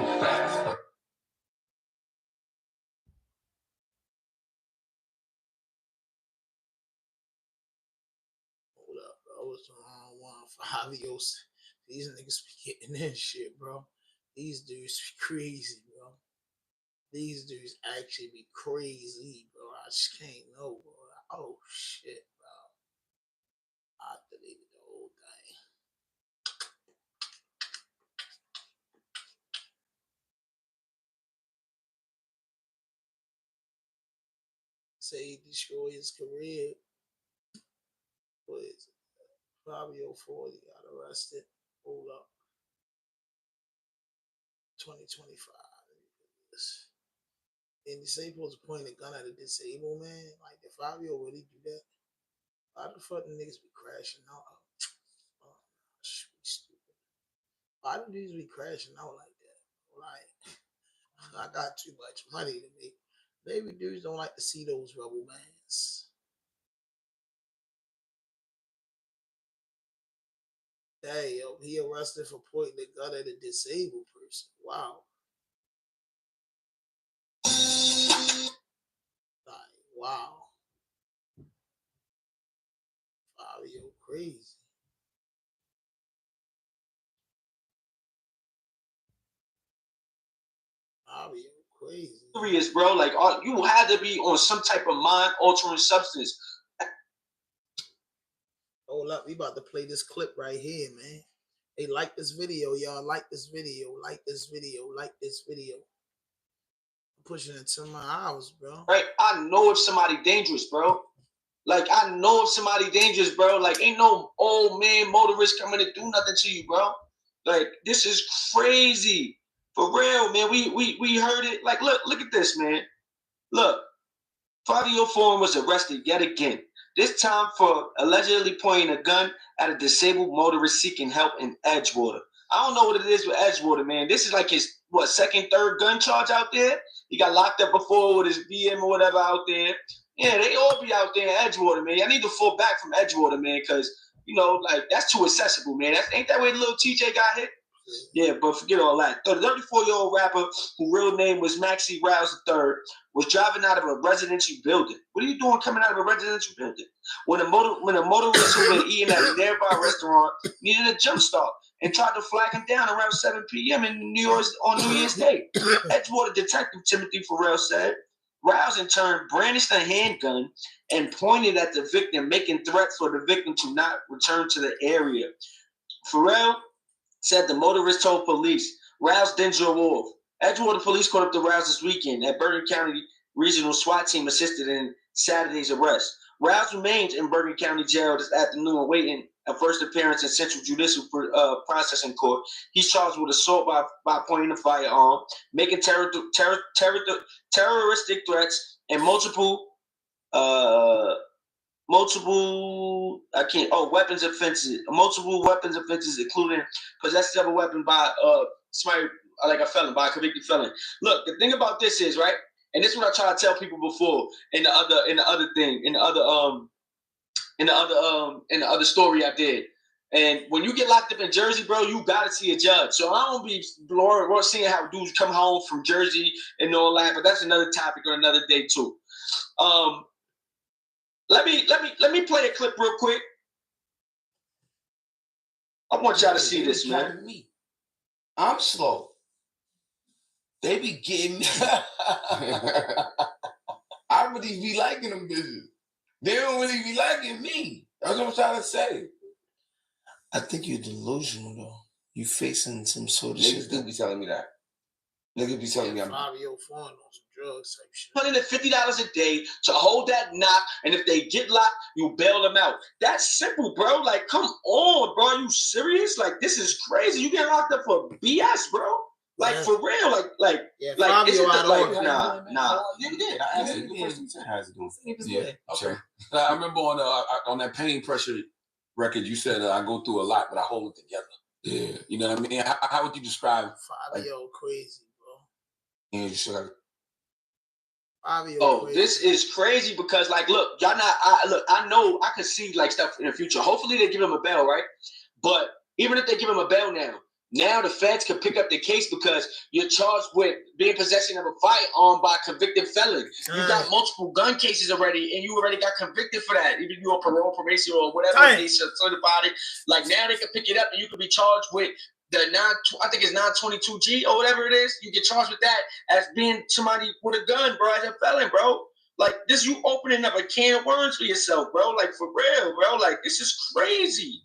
Hold up, bro. What's the wrong one? Fabios. These niggas be getting this shit, bro. These dudes be crazy, bro. These dudes actually be crazy, bro. I just can't know, bro. Oh, shit, bro. I deleted the whole thing. Say he destroyed his career. What is it? Fabio 40 got arrested. Hold up. 2025. And they say supposed to point a gun at a disabled man. Like, did Fabio really do that? Why the fuck the niggas be crashing out? Oh, stupid. Why do these be crashing out like that? Like, I got too much money to make. Maybe dudes don't like to see those rubble bands. Hey, yo, he arrested for pointing the gun at a disabled person. Wow. Like, wow. Fabio crazy. Fabio crazy. Serious, bro. Like, you had to be on some type of mind-altering substance. Hold up, we about to play this clip right here, man. Hey, like this video, y'all. Like this video. Like this video. Like this video. I'm pushing it to my hours, bro. Right? I know if somebody dangerous, bro. Like, I know if somebody dangerous, bro. Like, ain't no old man motorist coming to do nothing to you, bro. Like, this is crazy. For real, man. We heard it. Like, look at this, man. Look. Fabio Foreign was arrested yet again. This time for allegedly pointing a gun at a disabled motorist seeking help in Edgewater. I don't know what it is with Edgewater, man. This is like his, second, third gun charge out there? He got locked up before with his BM or whatever out there. Yeah, they all be out there in Edgewater, man. I need to fall back from Edgewater, man, because, you know, like, that's too accessible, man. Ain't that way the little TJ got hit? Yeah, but forget all that. The 34-year-old rapper, whose real name was Maxie Rouse III, was driving out of a residential building. What are you doing coming out of a residential building? When a motorist who had eaten at a nearby restaurant needed a jump start and tried to flag him down around 7 p.m. in New York on New Year's Day. Edgewater Detective Timothy Farrell said, Rouse in turn brandished a handgun and pointed at the victim, making threats for the victim to not return to the area. Farrell said the motorist told police, Rouse then drove off. Edgewater police caught up to Rouse this weekend. At Bergen County Regional SWAT team assisted in Saturday's arrest. Rouse remains in Bergen County Jail this afternoon awaiting a first appearance in Central Judicial Processing Court. He's charged with assault by pointing a firearm, making terroristic threats, and multiple weapons offenses, multiple weapons offenses, including possession of a weapon by somebody like a felon, by a convicted felon. Look, the thing about this is, right, and this is what I try to tell people before in the other story I did. And when you get locked up in Jersey, bro, you gotta see a judge. So I don't be seeing how dudes come home from Jersey and all that, but that's another topic on another day too. Let me play a clip real quick. I want y'all to see this, man. I'm slow. They be getting me. I really be liking them bitches. They don't really be liking me. That's what I'm trying to say. I think you're delusional, though. You facing some sort of shit. Niggas do be telling me that. Niggas be telling me I'm Fabio Foreign on some drugs type shit. $150 a day to hold that knock, and if they get locked, you bail them out. That's simple, bro. Like, come on, bro. Are you serious? Like, this is crazy. You get locked up for BS, bro. Like, for real. Like, Fabio out of order. Nah. Yeah, okay. I remember on that Pain Pressure record, you said I go through a lot, but I hold it together. Yeah, you know what I mean. How would you describe Fabio crazy, bro? Yeah, you should have. Oh, crazy. This is crazy because, like, look, y'all not. I know I could see like stuff in the future. Hopefully, they give him a bail, right? But even if they give him a bail now the feds can pick up the case because you're charged with being possession of a firearm by a convicted felon. You got multiple gun cases already, and you already got convicted for that. Even you on parole, probation, or whatever they should sort of body. Like, now they can pick it up, and you can be charged with the I think it's 922G or whatever it is. You get charged with that as being somebody with a gun, bro, as a felon, bro. Like, this, you opening up a can of worms for yourself, bro. Like, for real, bro. Like, this is crazy.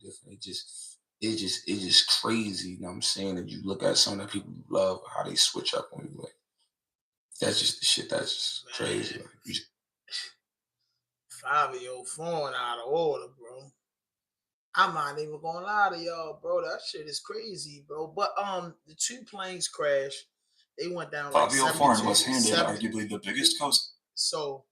It's just crazy, you know what I'm saying? That you look at some of the people you love, how they switch up on you. Like, that's just the shit that's just crazy. Like, Fabio Foreign out of order, bro. I'm not even gonna lie to y'all, bro. That shit is crazy, bro. But the two planes crashed. They went down like Fabio foreign was 72, handed arguably the biggest coast. So,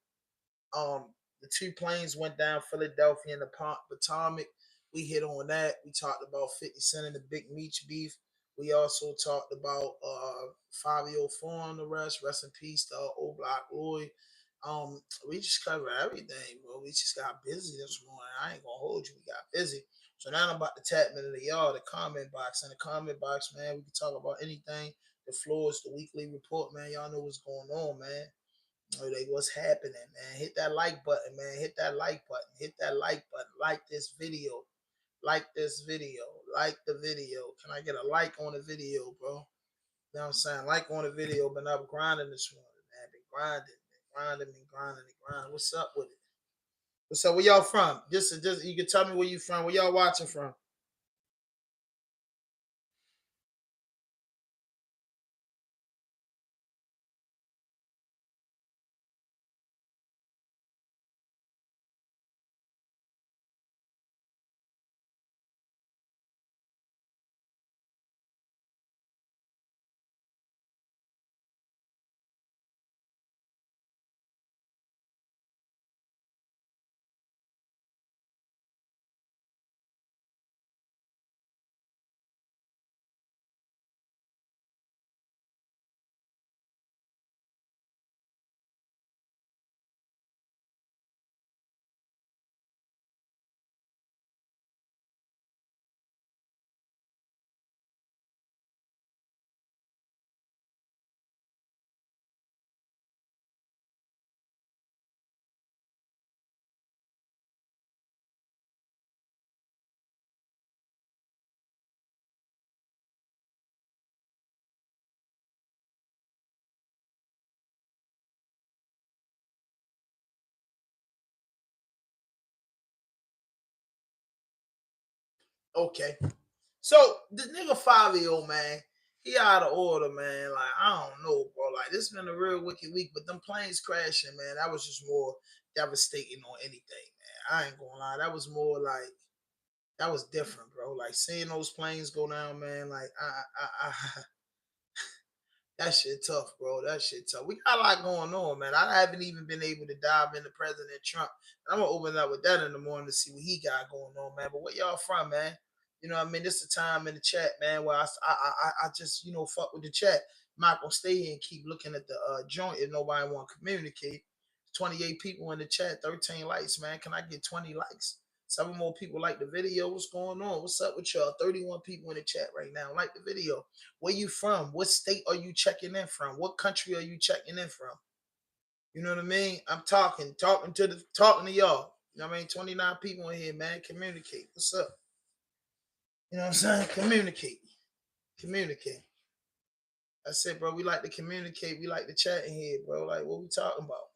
the 2 planes went down Philadelphia and the Potomac. We hit on that. We talked about 50 Cent and the Big Meech beef. We also talked about Fabio foreign arrest. Rest in peace to O-Block Louie. We just covered everything, bro. We just got busy this morning. I ain't gonna hold you. We got busy. So now I'm about to tap into the comment box. In the comment box, man, we can talk about anything. The floor is the weekly report, man. Y'all know what's going on, man. Like, what's happening, man? Hit that like button, man. Hit that like button. Hit that like button. Like this video. Like this video. Like the video. Can I get a like on the video, bro? You know what I'm saying? Like on the video. Been up grinding this morning, man. Been grinding. What's up with it? What's up? Where y'all from? Just you can tell me where you from. Where y'all watching from? Okay. So the nigga Fabio, man, he out of order, man. Like, I don't know, bro. Like, this been a real wicked week, but them planes crashing, man, that was just more devastating on anything, man. I ain't gonna lie. That was more like, that was different, bro. Like, seeing those planes go down, man, like, I that shit tough, bro. That shit tough. We got a lot going on, man. I haven't even been able to dive into President Trump. I'm gonna open up with that in the morning to see what he got going on, man. But where y'all from, man? You know what I mean? This is the time in the chat, man, where I just, fuck with the chat. I'm not gonna stay here and keep looking at the joint if nobody want to communicate. 28 people in the chat, 13 likes, man. Can I get 20 likes? 7 more people like the video. What's going on? What's up with y'all? 31 people in the chat right now. Like the video. Where you from? What state are you checking in from? What country are you checking in from? You know what I mean? I'm talking to y'all. You know what I mean? 29 people in here, man. Communicate. What's up? You know what I'm saying? Communicate. That's it, bro. We like to communicate. We like to chat in here, bro. Like, what we talking about?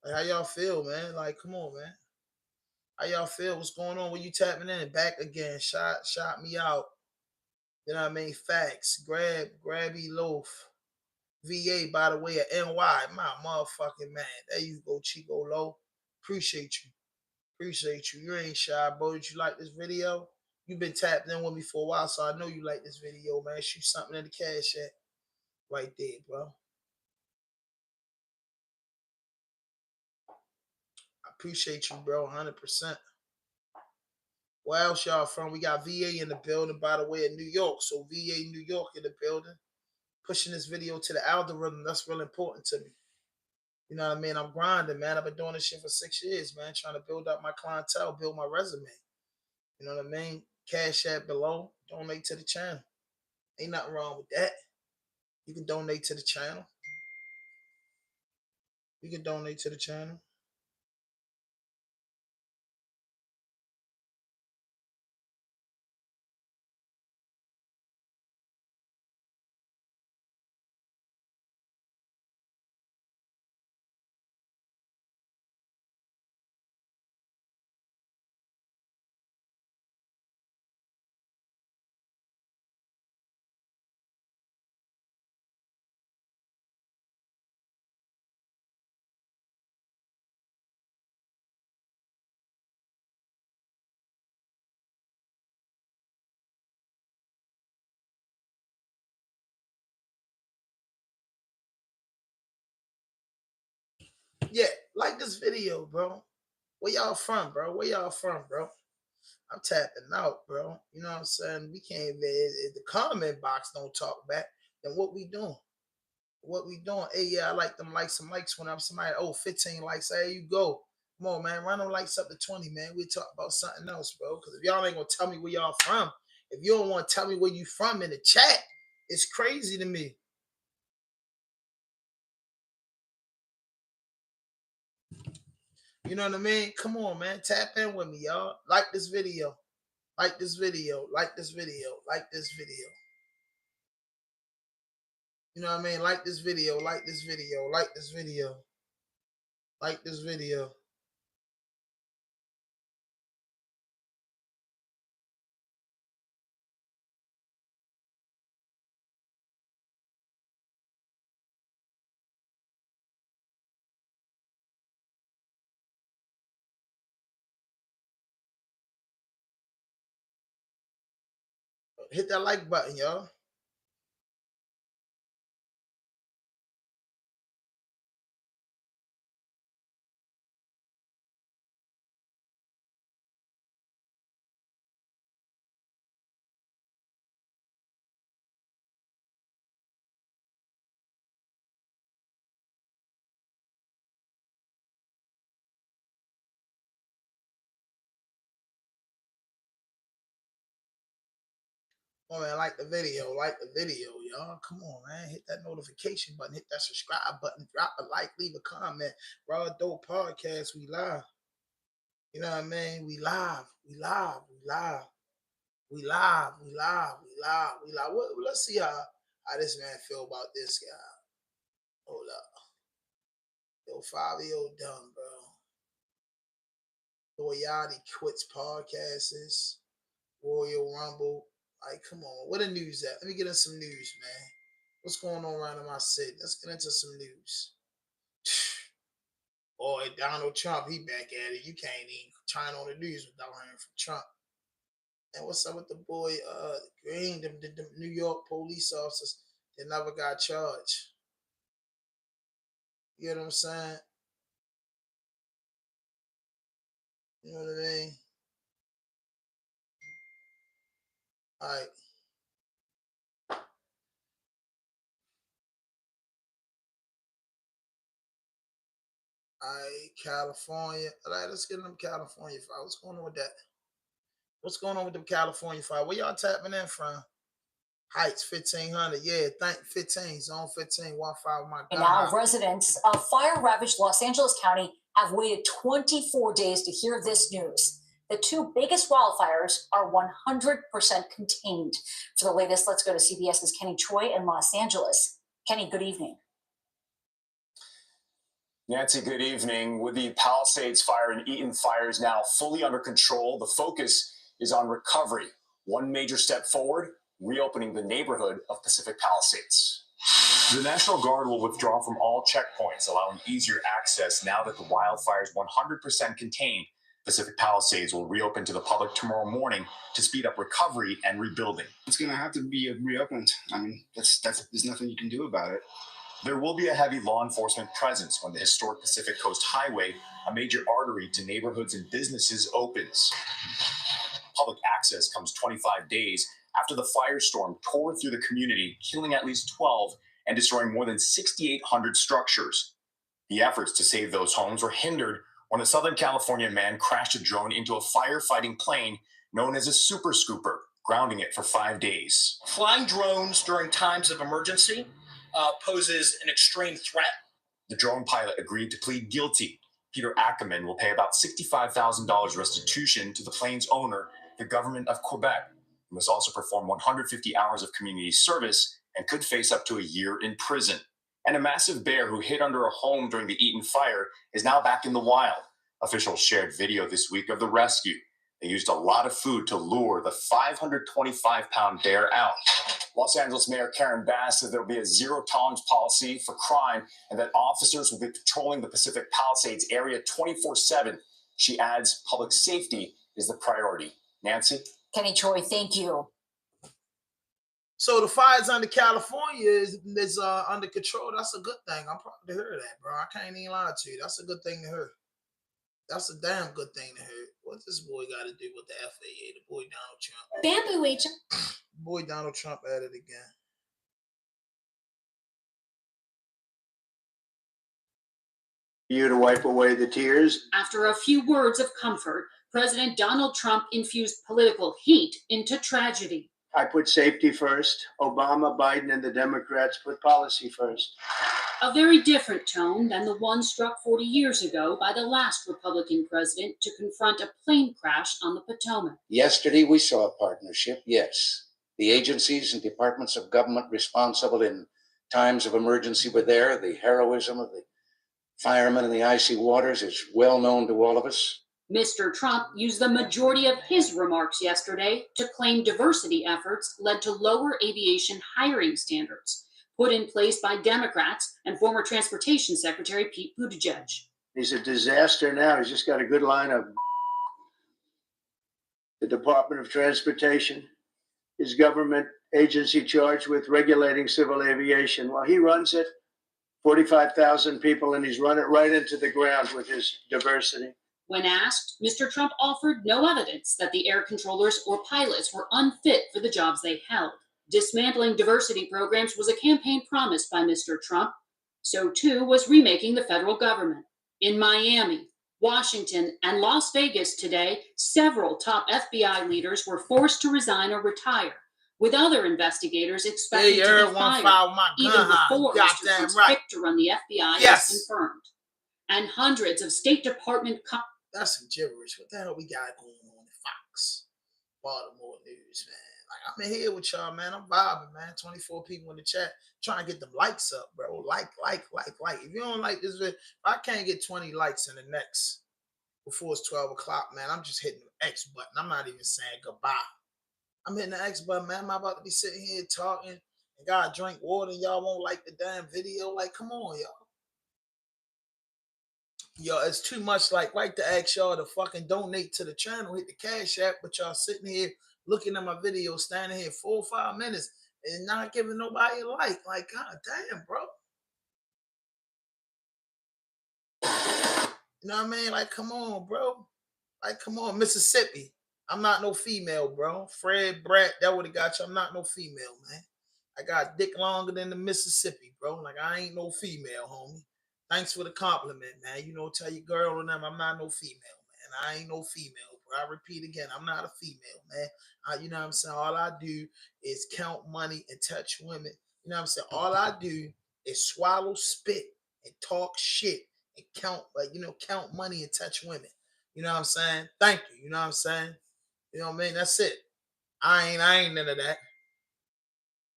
Like, how y'all feel, man? Like, come on, man. How y'all feel? What's going on? When you tapping in? Back again. Shot me out. You know what I mean? Facts. Grabby loaf. VA, by the way, of NY. My motherfucking man. There you go, Chico Low. Appreciate you. You ain't shy, bro. Did you like this video? You've been tapped in with me for a while, so I know you like this video, man. Shoot something in the cash app right there, bro. I appreciate you, bro, 100%. Where else y'all from? We got VA in the building, by the way, in New York. So VA New York in the building. Pushing this video to the algorithm. That's real important to me. You know what I mean? I'm grinding, man. I've been doing this shit for 6 years, man. Trying to build up my clientele, build my resume. You know what I mean? Cash app below. Donate to the channel. Ain't nothing wrong with that. You can donate to the channel. Yeah, like this video, bro. Where y'all from, bro? Where y'all from, bro? I'm tapping out, bro. You know what I'm saying? We can't even, if the comment box don't talk back, then what we doing? What we doing? Hey, yeah, I like them likes. Some likes went up. Somebody, 15 likes. There you go. Come on, man. Run them likes up to 20, man. We talk about something else, bro. Because if y'all ain't going to tell me where y'all from, if you don't want to tell me where you from in the chat, it's crazy to me. You know what I mean? Come on, man. Tap in with me, y'all. Like this video. Like this video. Like this video. Like this video. You know what I mean? Like this video. Like this video. Like this video. Like this video. Hit that like button, y'all. Oh man, like the video, y'all. Come on, man. Hit that notification button, hit that subscribe button, drop a like, leave a comment. Raw Dope Podcast, we live. You know what I mean? We live. Let's see how this man feel about this guy. Hold up. Yo, Fabio done, bro. Loyalty quits podcasts. Royal Rumble. Like, come on. Where the news at? Let me get in some news, man. What's going on around in my city? Let's get into some news. Boy, Donald Trump, he back at it. You can't even turn on the news without hearing from Trump. And what's up with the boy Green, the New York police officers that never got charged? You know what I'm saying? You know what I mean? All right. All right, California. All right, let's get them California fire. What's going on with that? What's going on with them California fire? Where y'all tapping in from? Heights 1500. Yeah, thank 15. Zone 15. 15 my gun. Now, residents of fire-ravaged Los Angeles County have waited 24 days to hear this news. The two biggest wildfires are 100% contained. For the latest, let's go to CBS's Kenny Choi in Los Angeles. Kenny, good evening. Nancy, good evening. With the Palisades fire and Eaton fires now fully under control, the focus is on recovery. One major step forward, reopening the neighborhood of Pacific Palisades. The National Guard will withdraw from all checkpoints, allowing easier access now that the wildfire is 100% contained. Pacific Palisades will reopen to the public tomorrow morning to speed up recovery and rebuilding. It's going to have to be reopened. I mean, there's nothing you can do about it. There will be a heavy law enforcement presence when the historic Pacific Coast Highway, a major artery to neighborhoods and businesses, opens. Public access comes 25 days after the firestorm tore through the community, killing at least 12 and destroying more than 6,800 structures. The efforts to save those homes were hindered when a Southern California man crashed a drone into a firefighting plane known as a Super Scooper, grounding it for 5 days. Flying drones during times of emergency poses an extreme threat. The drone pilot agreed to plead guilty. Peter Ackerman will pay about $65,000 restitution to the plane's owner, the government of Quebec. He must also perform 150 hours of community service and could face up to a year in prison. And a massive bear who hid under a home during the Eaton fire is now back in the wild. Officials shared video this week of the rescue. They used a lot of food to lure the 525-pound bear out. Los Angeles Mayor Karen Bass said there will be a zero-tolerance policy for crime and that officers will be patrolling the Pacific Palisades area 24/7. She adds public safety is the priority. Nancy? Kenny Choi, thank you. So the fires under California is under control. That's a good thing. I'm proud to hear that, bro. I can't even lie to you. That's a good thing to hear. That's a damn good thing to hear. What this boy got to do with the FAA? The boy Donald Trump. Bamboo agent. Boy Donald Trump at it again. You to wipe away the tears. After a few words of comfort, President Donald Trump infused political heat into tragedy. I put safety first. Obama, Biden, and the Democrats put policy first. A very different tone than the one struck 40 years ago by the last Republican president to confront a plane crash on the Potomac. Yesterday, we saw a partnership, yes. The agencies and departments of government responsible in times of emergency were there. The heroism of the firemen in the icy waters is well known to all of us. Mr. Trump used the majority of his remarks yesterday to claim diversity efforts led to lower aviation hiring standards put in place by Democrats and former Transportation Secretary Pete Buttigieg. He's a disaster now. He's just got a good line of the Department of Transportation, his government agency charged with regulating civil aviation. Well, he runs it, 45,000 people, and he's run it right into the ground with his diversity. When asked, Mr. Trump offered no evidence that the air controllers or pilots were unfit for the jobs they held. Dismantling diversity programs was a campaign promise by Mr. Trump. So too was remaking the federal government. In Miami, Washington, and Las Vegas today, several top FBI leaders were forced to resign or retire, with other investigators expected to be fired even before Mr. Trump's pick to run the FBI is confirmed. And hundreds of State Department... That's some gibberish. What the hell we got going on at Fox? Baltimore News, man. Like, I'm in here with y'all, man. I'm vibing, man. 24 people in the chat trying to get them likes up, bro. Like. If you don't like this video, if I can't get 20 likes in the next, before it's 12 o'clock, man, I'm just hitting the X button. I'm not even saying goodbye. I'm hitting the X button, man. I'm about to be sitting here talking and gotta drink water and y'all won't like the damn video. Like, come on, y'all. Yo, it's too much like to ask y'all to fucking donate to the channel, hit the Cash App, but y'all sitting here looking at my video, standing here 4 or 5 minutes and not giving nobody a like. Like, god damn, bro. You know what I mean? Like, come on, bro. Like, come on, Mississippi. I'm not no female, bro. Fred Brat, that would have got you. I'm not no female, man. I got dick longer than the Mississippi, bro. Like, I ain't no female, homie. Thanks for the compliment, man. You know, tell your girl and them I'm not no female, man. I ain't no female, bro. I repeat again, I'm not a female, man. You know what I'm saying? All I do is count money and touch women. You know what I'm saying? All I do is swallow spit and talk shit and count, count money and touch women. You know what I'm saying? Thank you. You know what I'm saying? You know what I mean? That's it. I ain't none of that.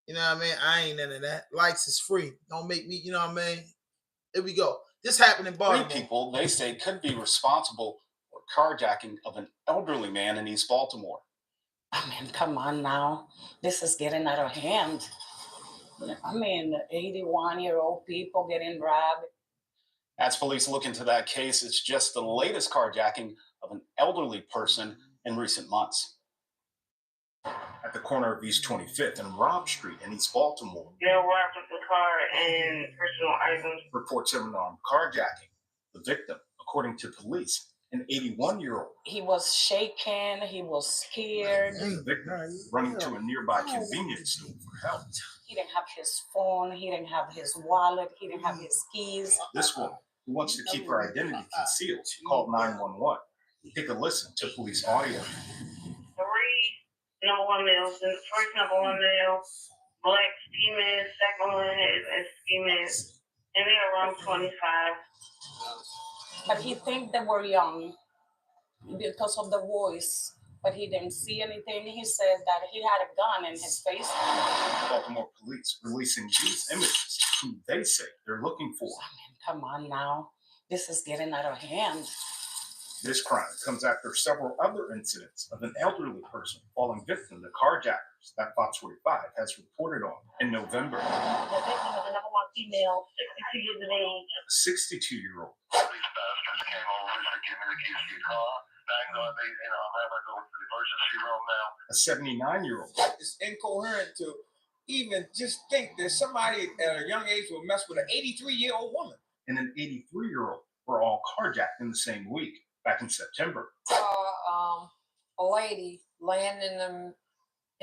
You know what I mean? I ain't none of that. Likes is free. Don't make me, you know what I mean? Here we go. This happened in Baltimore. 3 people, they say, could be responsible for carjacking of an elderly man in East Baltimore. I mean, come on now. This is getting out of hand. I mean, 81-year-old people getting robbed. As police look into that case, it's just the latest carjacking of an elderly person in recent months. At the corner of East 25th and Robb Street in East Baltimore. They robbed the car and personal items. Reports of an armed carjacking. The victim, according to police, an 81-year-old. He was shaken. He was scared. The victim running to a nearby convenience store for help. He didn't have his phone. He didn't have his wallet. He didn't have his keys. This woman, who wants to keep her identity concealed, called 911. Take a listen to police audio. 3 number 1 males. The first number 1 male, black ski mask. Second one is ski mask. And they're around 25. But he think they were young because of the voice. But he didn't see anything. He said that he had a gun in his face. Baltimore police releasing these images who they say they're looking for. I mean, come on now. This is getting out of hand. This crime comes after several other incidents of an elderly person falling victim to carjackers that Fox 45 has reported on in November. The victim is a number 1 female, 62 years of age. A 62-year-old. A 79-year-old. It's incoherent to even just think that somebody at a young age will mess with an 83-year-old woman. And an 83-year-old were all carjacked in the same week, back in September. Saw a lady laying in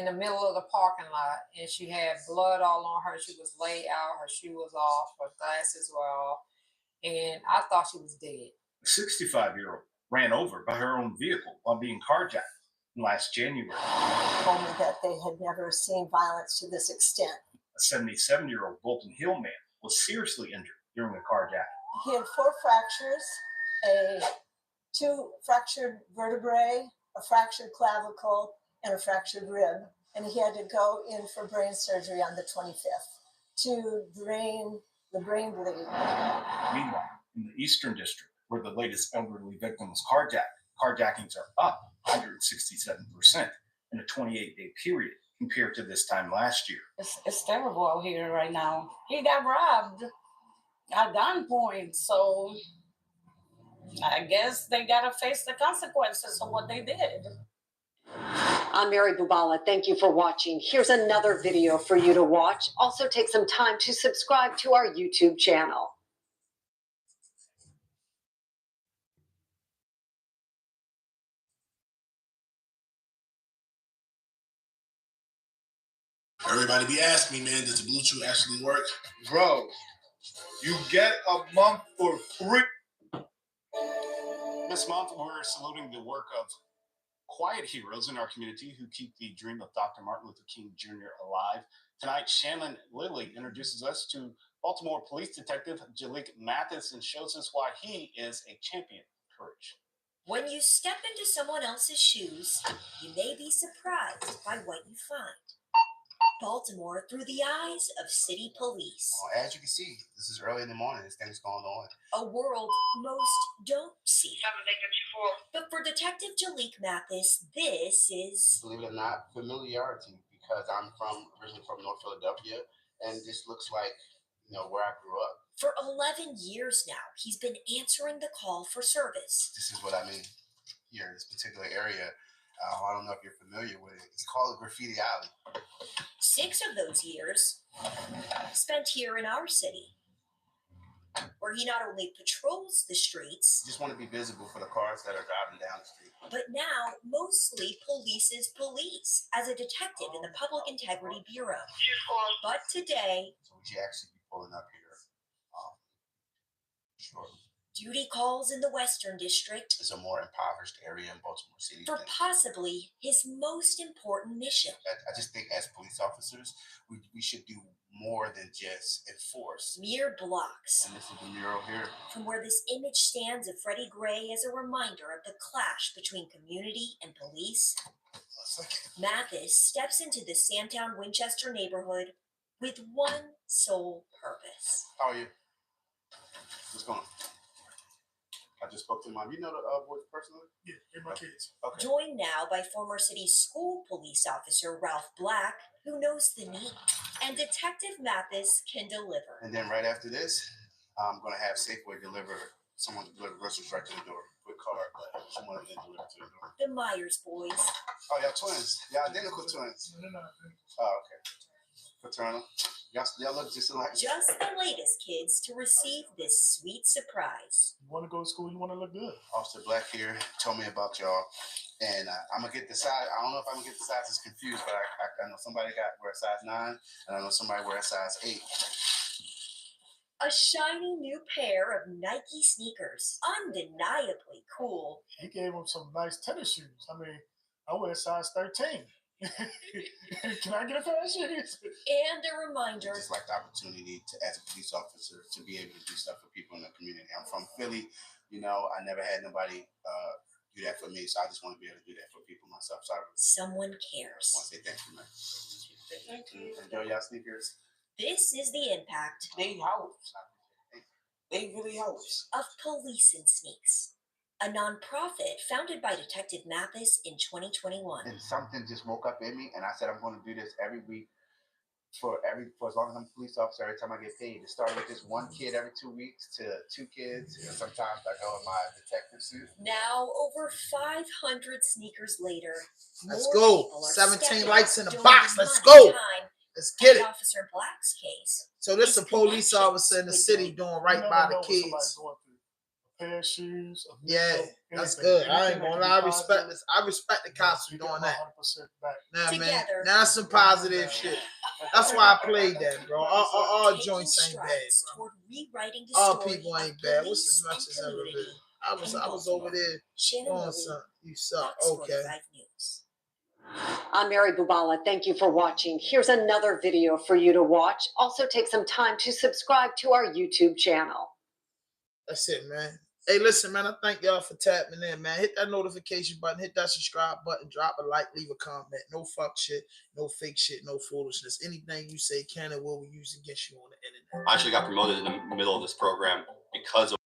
the middle of the parking lot, and she had blood all on her. She was laid out, her shoe was off, her glasses were off, and I thought she was dead. A 65-year-old ran over by her own vehicle while being carjacked last January. Told me that they had never seen violence to this extent. A 77-year-old Bolton Hill man was seriously injured during the carjacking. He had 4 fractures, 2 fractured vertebrae, a fractured clavicle, and a fractured rib. And he had to go in for brain surgery on the 25th to drain the brain bleed. Meanwhile, in the Eastern District, where the latest elderly victim was carjacked, carjackings are up 167% in a 28-day period compared to this time last year. It's terrible out here right now. He got robbed at gunpoint, so I guess they gotta face the consequences of what they did. I'm Mary Bubala. Thank you for watching. Here's another video for you to watch. Also take some time to subscribe to our YouTube channel. Everybody be asking me, man, does the Bluetooth actually work? Bro, you get a month for free. This month, we're saluting the work of quiet heroes in our community who keep the dream of Dr. Martin Luther King Jr. alive. Tonight, Shannon Lilly introduces us to Baltimore Police Detective Jalik Mathis and shows us why he is a champion of courage. When you step into someone else's shoes, you may be surprised by what you find. Baltimore through the eyes of city police. As you can see, this is early in the morning. This thing's going on. A world most don't see. But for Detective Jalik Mathis, this is, Believe it or not, familiarity, because I'm originally from North Philadelphia, and this looks like, where I grew up. For 11 years now, he's been answering the call for service. This is what I mean here, this particular area. I don't know if you're familiar with it. It's called a graffiti alley. 6 of those years spent here in our city, where he not only patrols the streets, You just want to be visible for the cars that are driving down the street. but now mostly polices police as a detective in the Public Integrity Bureau. But today, So would you actually be pulling up here shortly? duty calls in the Western District It's a more impoverished area in Baltimore City. for possibly his most important mission. I just think as police officers, we should do more than just enforce. Mere blocks And this is the mural here. from where this image stands of Freddie Gray as a reminder of the clash between community and police. Mathis steps into the Sandtown Winchester neighborhood with one sole purpose. How are you? What's going on? I just spoke to mom. You know the boys personally? Yeah, they're my kids. Okay. Joined now by former city school police officer Ralph Black, who knows the need, and Detective Mathis can deliver. And then right after this, I'm going to have Safeway someone to deliver groceries right to the door. Quick card, but someone to deliver to the door. The Myers boys. Oh, y'all twins. Y'all identical twins. Oh, okay. Fraternal. Y'all look just alike. Just the latest kids to receive this sweet surprise. You want to go to school, you want to look good. Officer Black here told me about y'all, and I'm gonna get the size. I don't know if I'm gonna get the sizes confused, but I know somebody wear a size 9, and I know somebody wear a size 8. A shiny new pair of Nike sneakers, undeniably cool. He gave him some nice tennis shoes. I mean, I wear a size 13. Can I get a pair of shoes? And a reminder. Just like the opportunity to, as a police officer, to be able to do stuff for people in the community. I'm from Philly. I never had nobody do that for me, so I just want to be able to do that for people myself. So Someone cares. I want to say thank you, man. Thank you. Enjoy y'all sneakers. This is the impact. They help. They really help. Of Police and Sneaks, a nonprofit founded by Detective Mathis in 2021. And something just woke up in me, and I said I'm going to do this every week for as long as I'm a police officer. Every time I get paid, it started with just 1 kid every 2 weeks to 2 kids. And sometimes I go in my detective suit. Now, over 500 sneakers later, Let's more go. people are 17 stepping likes up, in the donating box. Let's money, go. time, Let's get And it. Officer Black's case. So this is a his police connections officer in the city doing right by the kids. A pair of shoes, a Yeah, nickel, that's anything. good. I ain't Anything gonna that lie. I can be respect positive, this. I respect the cops for you doing get that. 100% back. Nah, man. Together, Now some positive shit. That's why I played that, bro. All taking joints ain't bad, strides bro. toward rewriting the All story people of ain't bad. What's police as much and as ever community been? I was in over Baltimore. there Shannon doing Louie, something. You suck. Fox Okay. 45 News. I'm Mary Bubala. Thank you for watching. Here's another video for you to watch. Also take some time to subscribe to our YouTube channel. That's it, man. Hey, listen, man, I thank y'all for tapping in, man. Hit that notification button, hit that subscribe button, drop a like, leave a comment. No fuck shit, no fake shit, no foolishness. Anything you say can and will be used against you on the internet. I actually got promoted in the middle of this program because of